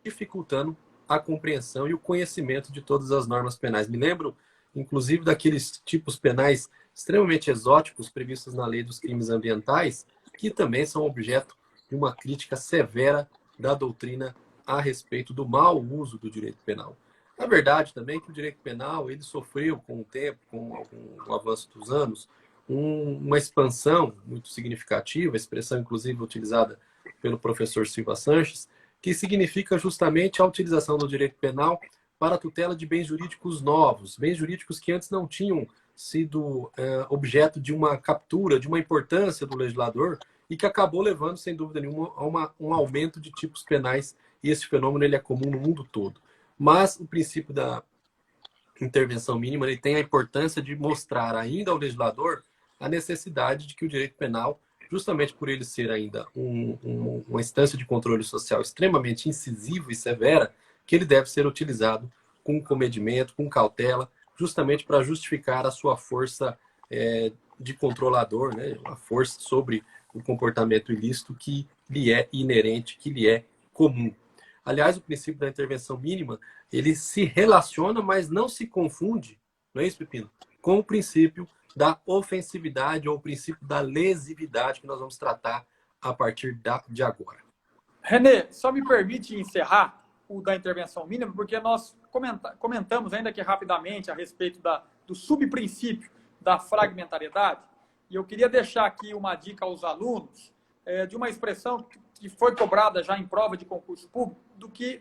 dificultando a compreensão e o conhecimento de todas as normas penais. Me lembro, inclusive, daqueles tipos penais extremamente exóticos previstos na lei dos crimes ambientais, que também são objeto de uma crítica severa da doutrina a respeito do mau uso do direito penal. Na verdade, também que o direito penal ele sofreu com o tempo, com o avanço dos anos, uma expansão muito significativa, expressão inclusive utilizada pelo professor Silva Sanches, que significa justamente a utilização do direito penal para a tutela de bens jurídicos novos, bens jurídicos que antes não tinham sido objeto de uma captura, de uma importância do legislador, e que acabou levando, sem dúvida nenhuma, a um aumento de tipos penais, e esse fenômeno ele é comum no mundo todo. Mas o princípio da intervenção mínima ele tem a importância de mostrar ainda ao legislador a necessidade de que o direito penal, justamente por ele ser ainda uma instância de controle social extremamente incisiva e severa, que ele deve ser utilizado com comedimento, com cautela, justamente para justificar a sua força de controlador, né? A força sobre o comportamento ilícito que lhe é inerente, que lhe é comum. Aliás, o princípio da intervenção mínima, ele se relaciona, mas não se confunde, não é isso, Pepino? Com o princípio da ofensividade ou o princípio da lesividade que nós vamos tratar a partir de agora. René, só me permite encerrar o da intervenção mínima, porque nós comentamos ainda aqui rapidamente a respeito do subprincípio da fragmentariedade, e eu queria deixar aqui uma dica aos alunos de uma expressão que foi cobrada já em prova de concurso público,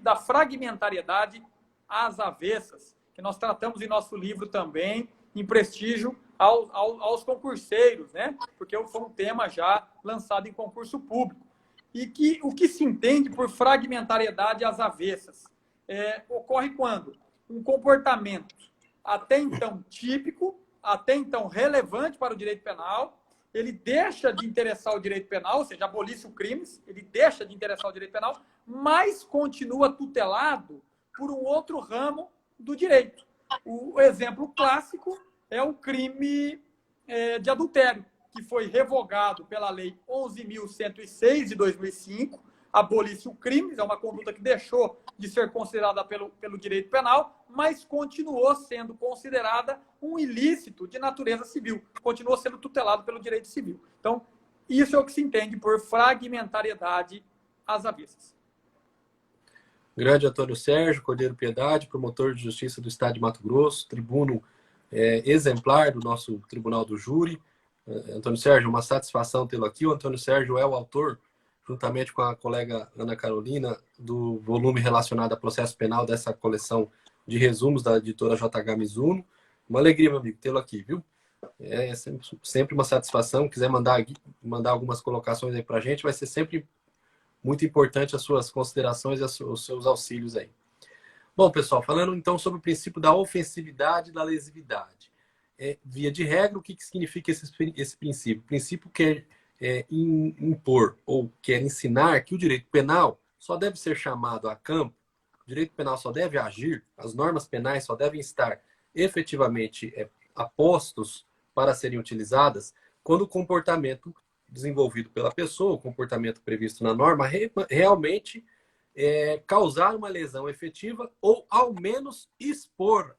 da fragmentariedade às avessas, que nós tratamos em nosso livro também, em prestígio aos concurseiros, né? Porque foi um tema já lançado em concurso público. E o que se entende por fragmentariedade às avessas? Ocorre quando um comportamento até então típico, até então relevante para o direito penal, ele deixa de interessar o direito penal, ou seja, abolice o crimes, ele deixa de interessar o direito penal, mas continua tutelado por um outro ramo do direito. O exemplo clássico é o crime de adultério, que foi revogado pela Lei 11.106 de 2005, abolice o crime, é uma conduta que deixou de ser considerada pelo direito penal, mas continuou sendo considerada um ilícito de natureza civil, continuou sendo tutelado pelo direito civil. Então, isso é o que se entende por fragmentariedade às avessas. Grande Antônio Sérgio Cordeiro Piedade, promotor de justiça do Estado de Mato Grosso, tribuno exemplar do nosso Tribunal do Júri. Antônio Sérgio, uma satisfação tê-lo aqui. O Antônio Sérgio é o autor, juntamente com a colega Ana Carolina, do volume relacionado a processo penal dessa coleção de resumos da editora JH Mizuno. Uma alegria, meu amigo, tê-lo aqui, viu? É sempre uma satisfação. Quiser mandar algumas colocações aí para a gente, vai ser sempre muito importante as suas considerações e os seus auxílios aí. Bom, pessoal, falando então sobre o princípio da ofensividade e da lesividade. Via de regra, o que significa esse princípio? O princípio quer impor ou quer ensinar que o direito penal só deve ser chamado a campo, o direito penal só deve agir, as normas penais só devem estar efetivamente apostos para serem utilizadas quando o comportamento desenvolvido pela pessoa, o comportamento previsto na norma, realmente causar uma lesão efetiva ou, ao menos, expor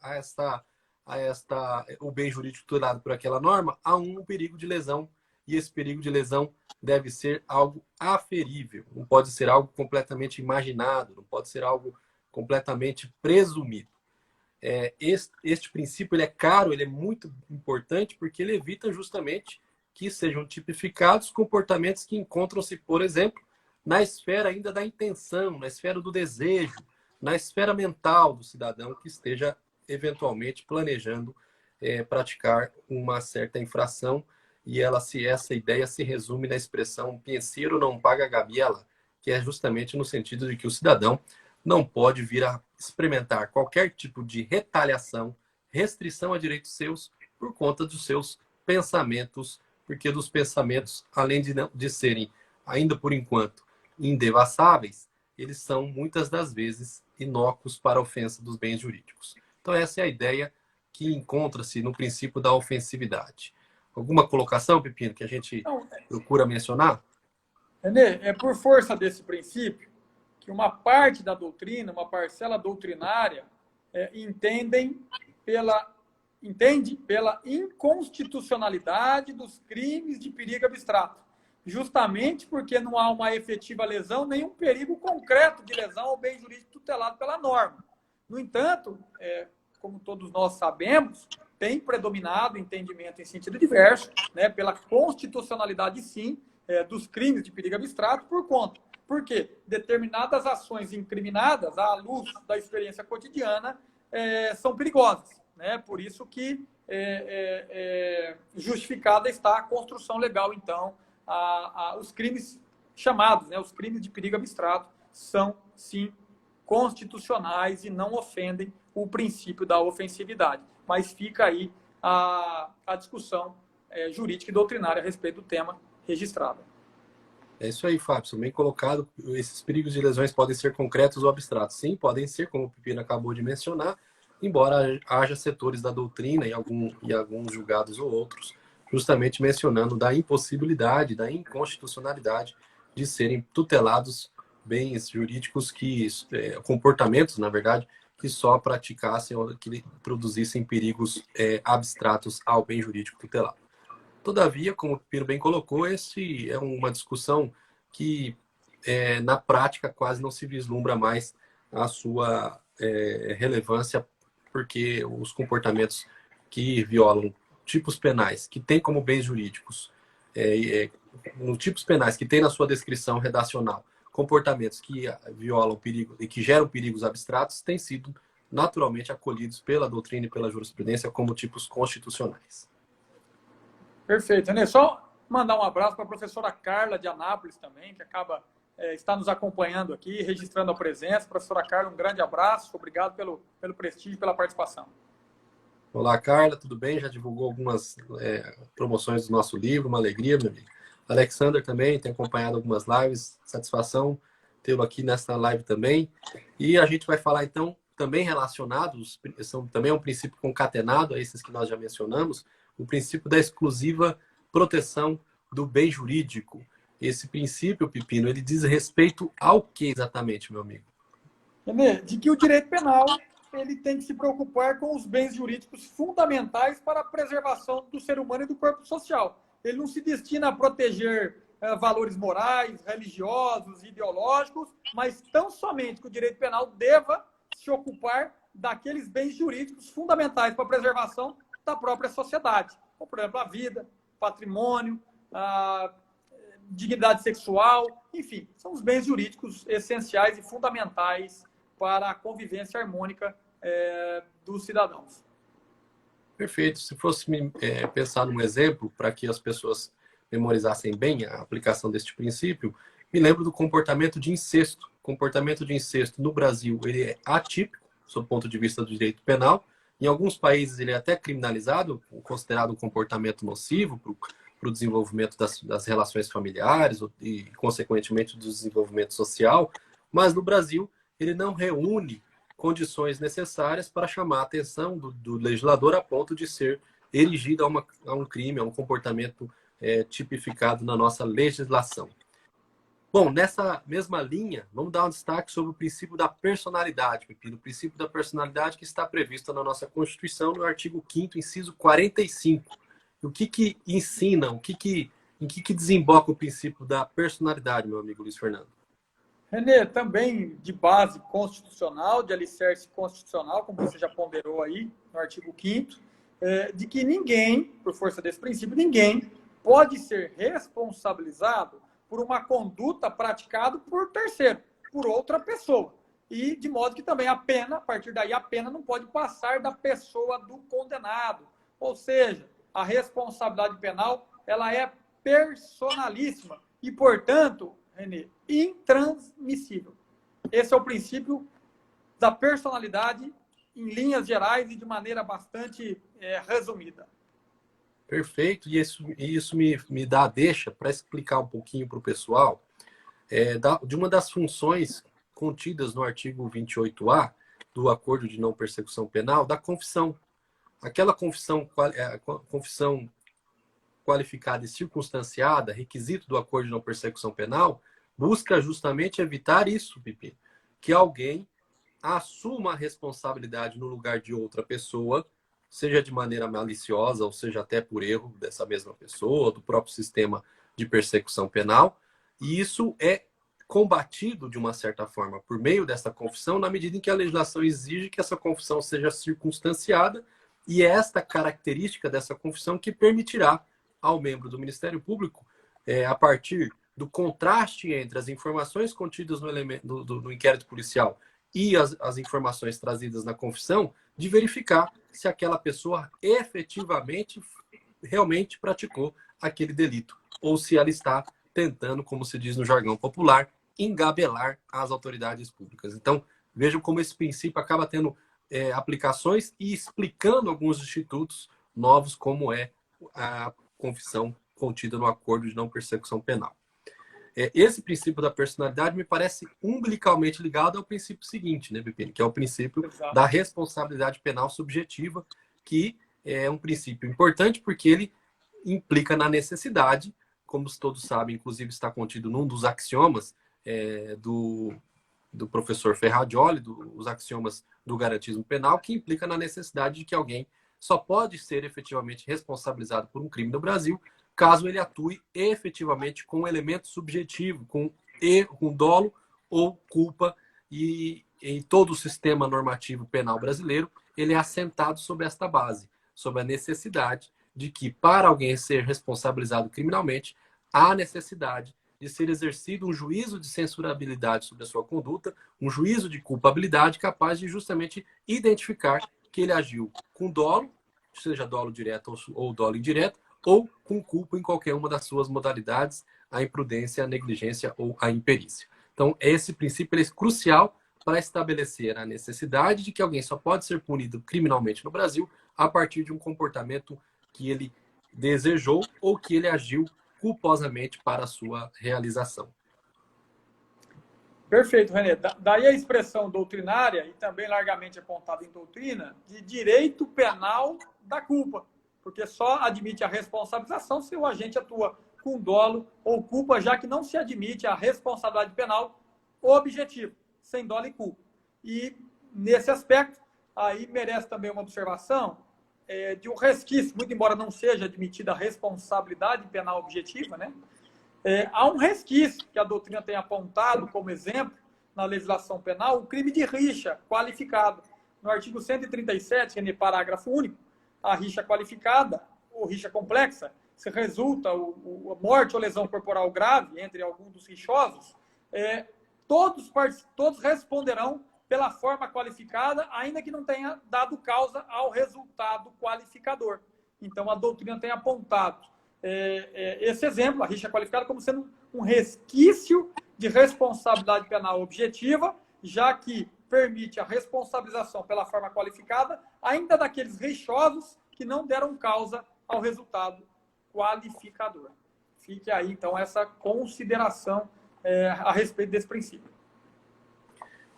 o bem jurídico tutelado por aquela norma a um perigo de lesão. E esse perigo de lesão deve ser algo aferível, não pode ser algo completamente imaginado, não pode ser algo completamente presumido. Este princípio ele é caro, ele é muito importante porque ele evita justamente que sejam tipificados comportamentos que encontram-se, por exemplo, na esfera ainda da intenção, na esfera do desejo, na esfera mental do cidadão que esteja eventualmente planejando praticar uma certa infração, e essa ideia se resume na expressão penseiro não paga gabiela, que é justamente no sentido de que o cidadão não pode vir a experimentar qualquer tipo de retaliação, restrição a direitos seus por conta dos seus pensamentos, porque dos pensamentos, além de serem, ainda por enquanto, indevassáveis, eles são, muitas das vezes, inócuos para a ofensa dos bens jurídicos. Então, essa é a ideia que encontra-se no princípio da ofensividade. Alguma colocação, Pepino, que a gente procura mencionar? Renê, é por força desse princípio que uma parte da doutrina, uma parcela doutrinária, entende pela inconstitucionalidade dos crimes de perigo abstrato, justamente porque não há uma efetiva lesão, nenhum perigo concreto de lesão ao bem jurídico tutelado pela norma. No entanto, como todos nós sabemos, tem predominado o entendimento em sentido diverso, pela constitucionalidade, sim, dos crimes de perigo abstrato por conta. Porque determinadas ações incriminadas, à luz da experiência cotidiana, são perigosas. Por isso que justificada está a construção legal, então, os crimes chamados, os crimes de perigo abstrato, são, sim, constitucionais e não ofendem o princípio da ofensividade. Mas fica aí a discussão jurídica e doutrinária a respeito do tema registrado. É isso aí, Fábio, bem colocado. Esses perigos de lesões podem ser concretos ou abstratos. Sim, podem ser, como o Pepino acabou de mencionar, embora haja setores da doutrina e alguns julgados ou outros, justamente mencionando da impossibilidade, da inconstitucionalidade de serem tutelados bens jurídicos comportamentos, na verdade, que só praticassem ou que produzissem perigos abstratos ao bem jurídico tutelado. Todavia, como o Pino bem colocou, esse é uma discussão que, na prática, quase não se vislumbra mais a sua relevância, porque os comportamentos que violam tipos penais, que têm como bens jurídicos, nos tipos penais que têm na sua descrição redacional, comportamentos que violam perigo e que geram perigos abstratos, têm sido naturalmente acolhidos pela doutrina e pela jurisprudência como tipos constitucionais. Perfeito, Renê. Só mandar um abraço para a professora Carla de Anápolis também, que está nos acompanhando aqui, registrando a presença. Professora Carla, um grande abraço. Obrigado pelo prestígio e pela participação. Olá, Carla, tudo bem? Já divulgou algumas promoções do nosso livro, uma alegria, meu amigo. Alexander também tem acompanhado algumas lives, satisfação tê-lo aqui nesta live também. E a gente vai falar, então, também relacionados, também é um princípio concatenado a esses que nós já mencionamos, o princípio da exclusiva proteção do bem jurídico. Esse princípio, Pepino, ele diz respeito ao que exatamente, meu amigo? De que o direito penal ele tem que se preocupar com os bens jurídicos fundamentais para a preservação do ser humano e do corpo social. Ele não se destina a proteger valores morais, religiosos, ideológicos, mas tão somente que o direito penal deva se ocupar daqueles bens jurídicos fundamentais para a preservação da própria sociedade, como, por exemplo, a vida, patrimônio, a dignidade sexual, enfim, são os bens jurídicos essenciais e fundamentais para a convivência harmônica dos cidadãos. Perfeito. Se fosse pensar num exemplo para que as pessoas memorizassem bem a aplicação deste princípio, me lembro do comportamento de incesto. O comportamento de incesto no Brasil ele é atípico, sob o ponto de vista do direito penal. Em alguns países ele é até criminalizado, considerado um comportamento nocivo para o desenvolvimento das relações familiares e, consequentemente, do desenvolvimento social. Mas no Brasil ele não reúne condições necessárias para chamar a atenção do legislador a ponto de ser erigido a um crime, a um comportamento tipificado na nossa legislação. Bom, nessa mesma linha, vamos dar um destaque sobre o princípio da personalidade, Pepino. O princípio da personalidade que está previsto na nossa Constituição, no artigo 5º, inciso 45. O que ensina, em que desemboca o princípio da personalidade, meu amigo Luiz Fernando? Renê, também de base constitucional, de alicerce constitucional, como você já ponderou aí no artigo 5º, de que ninguém, por força desse princípio, ninguém pode ser responsabilizado por uma conduta praticada por terceiro, por outra pessoa. E de modo que também a pena, a partir daí, a pena não pode passar da pessoa do condenado. Ou seja, a responsabilidade penal ela é personalíssima e, portanto, Renê, intransmissível. Esse é o princípio da personalidade em linhas gerais e de maneira bastante resumida. Perfeito, e isso me dá a deixa para explicar um pouquinho para o pessoal de uma das funções contidas no artigo 28A do Acordo de Não Persecução Penal, da confissão. Aquela confissão qualificada e circunstanciada, requisito do Acordo de Não Persecução Penal, busca justamente evitar isso, Pepino, que alguém assuma a responsabilidade no lugar de outra pessoa, seja de maneira maliciosa, ou seja até por erro dessa mesma pessoa, do próprio sistema de persecução penal. E isso é combatido, de uma certa forma, por meio dessa confissão, na medida em que a legislação exige que essa confissão seja circunstanciada, e é esta característica dessa confissão que permitirá ao membro do Ministério Público, a partir do contraste entre as informações contidas no inquérito policial e as informações trazidas na confissão, de verificar se aquela pessoa efetivamente, realmente praticou aquele delito, ou se ela está tentando, como se diz no jargão popular, engabelar as autoridades públicas. Então, vejam como esse princípio acaba tendo aplicações e explicando alguns institutos novos, como é a confissão contida no Acordo de Não Persecução Penal. Esse princípio da personalidade me parece umbilicalmente ligado ao princípio seguinte, né, Pepino? Que é o princípio Exato. da responsabilidade penal subjetiva, que é um princípio importante porque ele implica na necessidade, como todos sabem, inclusive está contido num dos axiomas do professor Ferrajoli, os axiomas do garantismo penal, que implica na necessidade de que alguém só pode ser efetivamente responsabilizado por um crime no Brasil caso ele atue efetivamente com um elemento subjetivo, com erro, com dolo ou culpa, e em todo o sistema normativo penal brasileiro ele é assentado sobre esta base, sobre a necessidade de que, para alguém ser responsabilizado criminalmente, há necessidade de ser exercido um juízo de censurabilidade sobre a sua conduta, um juízo de culpabilidade capaz de justamente identificar que ele agiu com dolo, seja dolo direto ou dolo indireto, ou com culpa em qualquer uma das suas modalidades, a imprudência, a negligência ou a imperícia. Então, esse princípio é crucial para estabelecer a necessidade de que alguém só pode ser punido criminalmente no Brasil a partir de um comportamento que ele desejou ou que ele agiu culposamente para a sua realização. Perfeito, Renê. Daí a expressão doutrinária, e também largamente apontada em doutrina, de direito penal da culpa, porque só admite a responsabilização se o agente atua com dolo ou culpa, já que não se admite a responsabilidade penal objetiva, sem dolo e culpa. E, nesse aspecto, aí merece também uma observação de um resquício, muito embora não seja admitida a responsabilidade penal objetiva, né? Há um resquício que a doutrina tem apontado como exemplo na legislação penal, o crime de rixa qualificado. No artigo 137, parágrafo único, a rixa qualificada ou rixa complexa, se resulta a morte ou lesão corporal grave entre algum dos rixosos, todos responderão pela forma qualificada, ainda que não tenha dado causa ao resultado qualificador. Então, a doutrina tem apontado esse exemplo, a rixa qualificada, como sendo um resquício de responsabilidade penal objetiva, já que permite a responsabilização pela forma qualificada, ainda daqueles rixosos que não deram causa ao resultado qualificador. Fique aí, então, essa consideração a respeito desse princípio.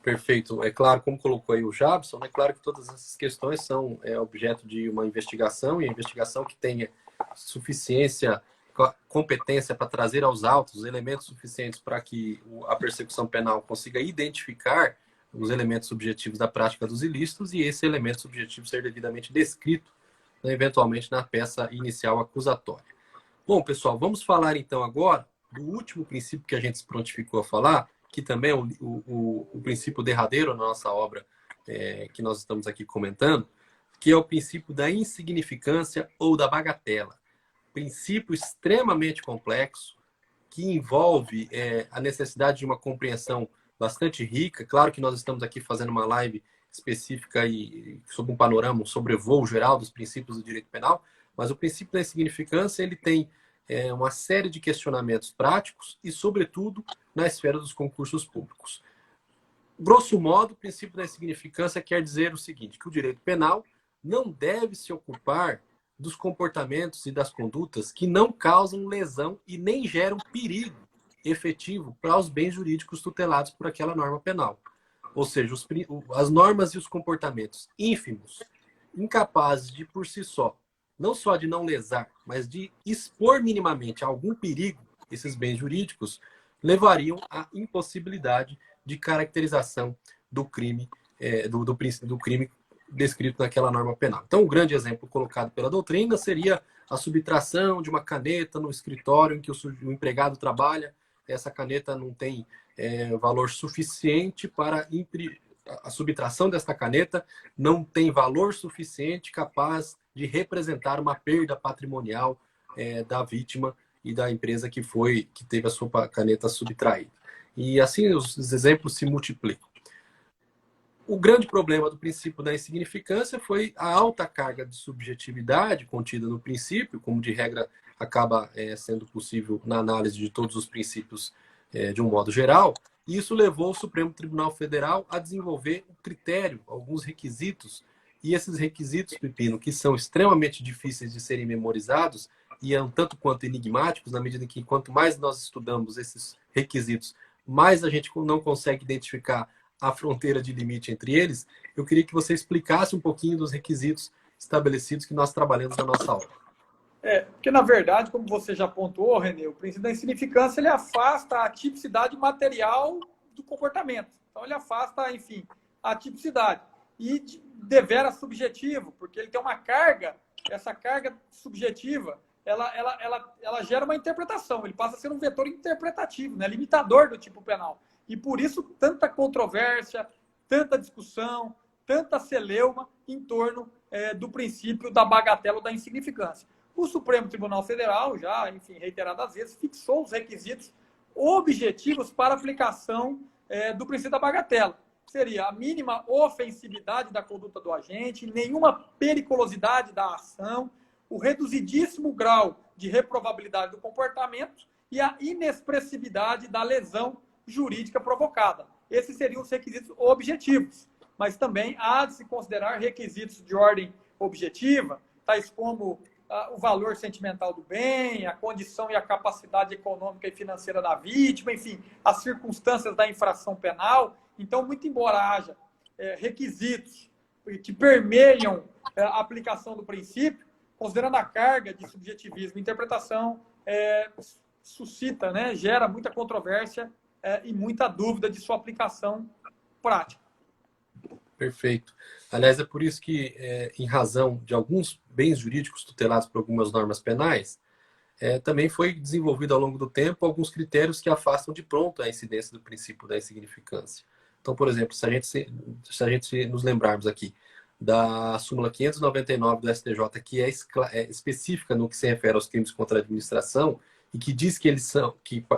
Perfeito. É claro, como colocou aí o Jabson, é claro que todas essas questões são objeto de uma investigação, e a investigação que tenha suficiência, competência para trazer aos autos os elementos suficientes para que a persecução penal consiga identificar os elementos subjetivos da prática dos ilícitos e esse elemento subjetivo ser devidamente descrito, né, eventualmente, na peça inicial acusatória. Bom, pessoal, vamos falar então agora do último princípio que a gente se prontificou a falar, que também é o princípio derradeiro na nossa obra que nós estamos aqui comentando, que é o princípio da insignificância ou da bagatela. Princípio extremamente complexo, que envolve a necessidade de uma compreensão bastante rica. Claro que nós estamos aqui fazendo uma live específica e sobre um panorama, um sobrevoo geral dos princípios do direito penal, mas o princípio da insignificância ele tem uma série de questionamentos práticos e, sobretudo, na esfera dos concursos públicos. Grosso modo, o princípio da insignificância quer dizer o seguinte, que o direito penal não deve se ocupar dos comportamentos e das condutas que não causam lesão e nem geram perigo efetivo para os bens jurídicos tutelados por aquela norma penal. Ou seja, as normas e os comportamentos ínfimos, incapazes de, por si só, não só de não lesar, mas de expor minimamente a algum perigo esses bens jurídicos, levariam à impossibilidade de caracterização do crime, do crime descrito naquela norma penal. Então, o grande exemplo colocado pela doutrina seria a subtração de uma caneta no escritório em que o empregado trabalha. Essa caneta não tem valor suficiente para a subtração desta caneta não tem valor suficiente capaz de representar uma perda patrimonial da vítima e da empresa que teve a sua caneta subtraída. E assim os exemplos se multiplicam. O grande problema do princípio da insignificância foi a alta carga de subjetividade contida no princípio, como de regra acaba sendo possível na análise de todos os princípios de um modo geral, e isso levou o Supremo Tribunal Federal a desenvolver um critério, alguns requisitos, e esses requisitos, Pepino, que são extremamente difíceis de serem memorizados e um tanto quanto enigmáticos, na medida em que quanto mais nós estudamos esses requisitos, mais a gente não consegue identificar a fronteira de limite entre eles. Eu queria que você explicasse um pouquinho dos requisitos estabelecidos que nós trabalhamos na nossa aula. Porque, na verdade, como você já pontuou, Renê, o princípio da insignificância ele afasta a tipicidade material do comportamento. Então, ele afasta, enfim, a tipicidade. E devera subjetivo, porque ele tem uma carga, essa carga subjetiva, ela gera uma interpretação, ele passa a ser um vetor interpretativo, né, limitador do tipo penal. E por isso, tanta controvérsia, tanta discussão, tanta celeuma em torno do princípio da bagatela ou da insignificância. O Supremo Tribunal Federal, já, enfim, reiteradas vezes, fixou os requisitos objetivos para aplicação do princípio da bagatela. Seria a mínima ofensividade da conduta do agente, nenhuma periculosidade da ação, o reduzidíssimo grau de reprovabilidade do comportamento e a inexpressividade da lesão jurídica provocada. Esses seriam os requisitos objetivos, mas também há de se considerar requisitos de ordem objetiva, tais como o valor sentimental do bem, a condição e a capacidade econômica e financeira da vítima, enfim, as circunstâncias da infração penal. Então, muito embora haja requisitos que permeiam a aplicação do princípio, considerando a carga de subjetivismo e interpretação, suscita, né, gera muita controvérsia e muita dúvida de sua aplicação prática. Perfeito. Aliás, é por isso que, em razão de alguns bens jurídicos tutelados por algumas normas penais, também foi desenvolvido ao longo do tempo alguns critérios que afastam de pronto a incidência do princípio da insignificância. Então, por exemplo, se a gente nos lembrarmos aqui da súmula 599 do STJ, que é específica no que se refere aos crimes contra a administração, e que diz que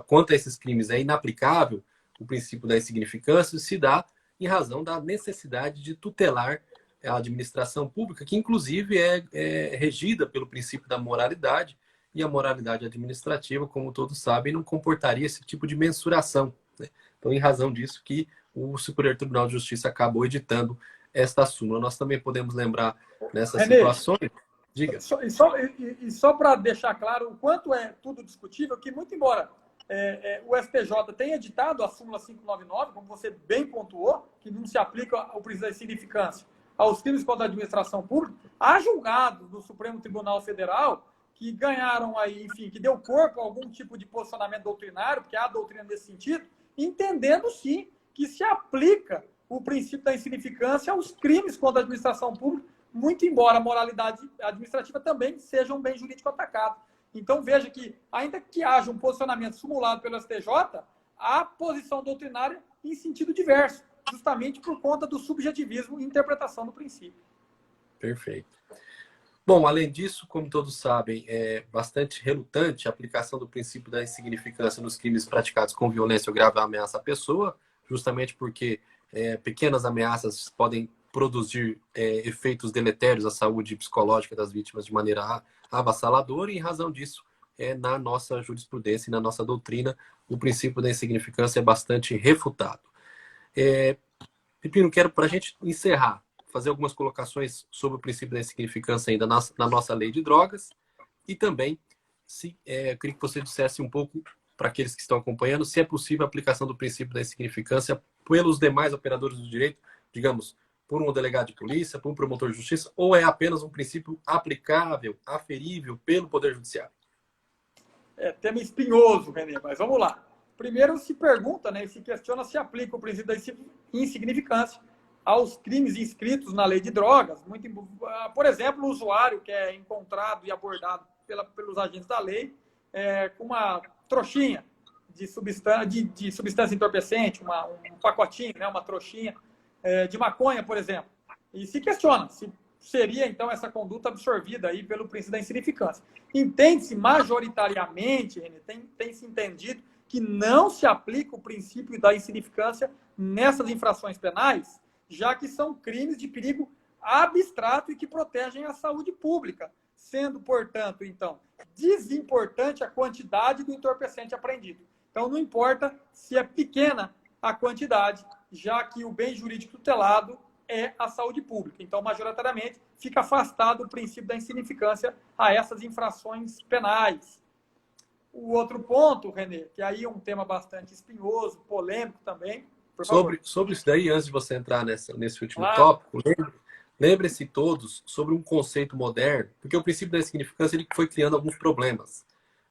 quanto a esses crimes é inaplicável o princípio da insignificância, se dá em razão da necessidade de tutelar a administração pública, que inclusive é regida pelo princípio da moralidade, e a moralidade administrativa, como todos sabem, não comportaria esse tipo de mensuração, né? Então, em razão disso que o Superior Tribunal de Justiça acabou editando esta súmula. Nós também podemos lembrar nessas situações... Diga. E só para deixar claro o quanto é tudo discutível, que muito embora o STJ tenha editado a súmula 599, como você bem pontuou, que não se aplica o princípio da insignificância aos crimes contra a administração pública, há julgados do Supremo Tribunal Federal que ganharam aí, enfim, que deu corpo a algum tipo de posicionamento doutrinário, porque há doutrina nesse sentido, entendendo sim que se aplica o princípio da insignificância aos crimes contra a administração pública, muito embora a moralidade administrativa também seja um bem jurídico atacado. Então, veja que, ainda que haja um posicionamento simulado pelo STJ, há posição doutrinária em sentido diverso, justamente por conta do subjetivismo e interpretação do princípio. Perfeito. Bom, além disso, como todos sabem, é bastante relutante a aplicação do princípio da insignificância nos crimes praticados com violência ou grave ameaça à pessoa, justamente porque pequenas ameaças podem produzir efeitos deletérios à saúde psicológica das vítimas de maneira avassaladora, e em razão disso, na nossa jurisprudência e na nossa doutrina, o princípio da insignificância é bastante refutado. Pepino, quero, para a gente encerrar, fazer algumas colocações sobre o princípio da insignificância ainda na nossa lei de drogas, e também, eu queria que você dissesse um pouco, para aqueles que estão acompanhando, se é possível a aplicação do princípio da insignificância pelos demais operadores do direito, digamos, por um delegado de polícia, por um promotor de justiça, ou é apenas um princípio aplicável, aferível pelo Poder Judiciário? Tema espinhoso, René, mas vamos lá. Primeiro se pergunta, né, e se questiona se aplica o princípio da insignificância aos crimes inscritos na lei de drogas. Por exemplo, o usuário que é encontrado e abordado pelos agentes da lei com uma trouxinha de substância entorpecente, um pacotinho, né, uma trouxinha de maconha, por exemplo. E se questiona se seria, então, essa conduta absorvida aí pelo princípio da insignificância. Entende-se majoritariamente, René, tem se entendido que não se aplica o princípio da insignificância nessas infrações penais, já que são crimes de perigo abstrato e que protegem a saúde pública, sendo, portanto, então, desimportante a quantidade do entorpecente apreendido. Então, não importa se é pequena a quantidade, já que o bem jurídico tutelado é a saúde pública. Então, majoritariamente, fica afastado o princípio da insignificância a essas infrações penais. O outro ponto, René, que aí é um tema bastante espinhoso, polêmico também. Sobre isso daí, antes de você entrar nesse último tópico, lembre-se todos sobre um conceito moderno, porque o princípio da insignificância ele foi criando alguns problemas,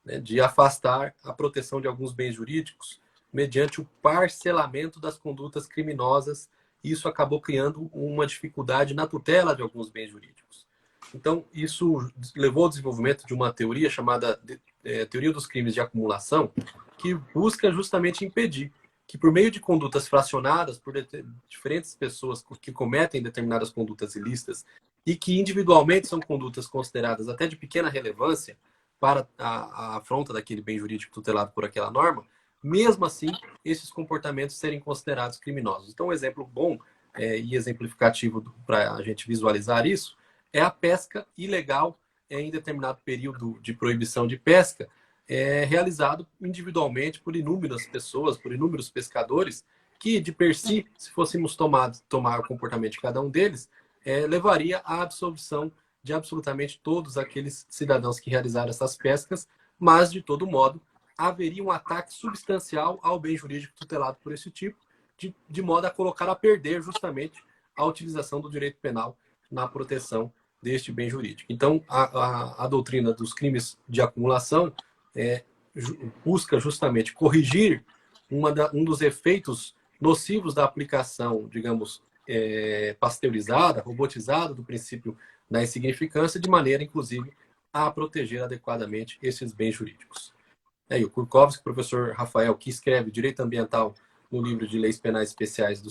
né, de afastar a proteção de alguns bens jurídicos mediante o parcelamento das condutas criminosas, e isso acabou criando uma dificuldade na tutela de alguns bens jurídicos. Então, isso levou ao desenvolvimento de uma teoria chamada teoria dos crimes de acumulação, que busca justamente impedir que, por meio de condutas fracionadas por diferentes pessoas que cometem determinadas condutas ilícitas e que individualmente são condutas consideradas até de pequena relevância para a afronta daquele bem jurídico tutelado por aquela norma, mesmo assim, esses comportamentos serem considerados criminosos. Então, um exemplo bom e exemplificativo para a gente visualizar isso é a pesca ilegal em determinado período de proibição de pesca, realizado individualmente por inúmeras pessoas, por inúmeros pescadores, que, de per si, se fôssemos tomar o comportamento de cada um deles, levaria à absolvição de absolutamente todos aqueles cidadãos que realizaram essas pescas, mas, de todo modo, haveria um ataque substancial ao bem jurídico tutelado por esse tipo, de modo a colocar a perder justamente a utilização do direito penal na proteção deste bem jurídico. Então, a doutrina dos crimes de acumulação busca justamente corrigir um dos efeitos nocivos da aplicação, digamos, pasteurizada, robotizada do princípio da insignificância, de maneira, inclusive, a proteger adequadamente esses bens jurídicos. Aí, o Kurkowski, o professor Rafael, que escreve Direito Ambiental no livro de Leis Penais Especiais do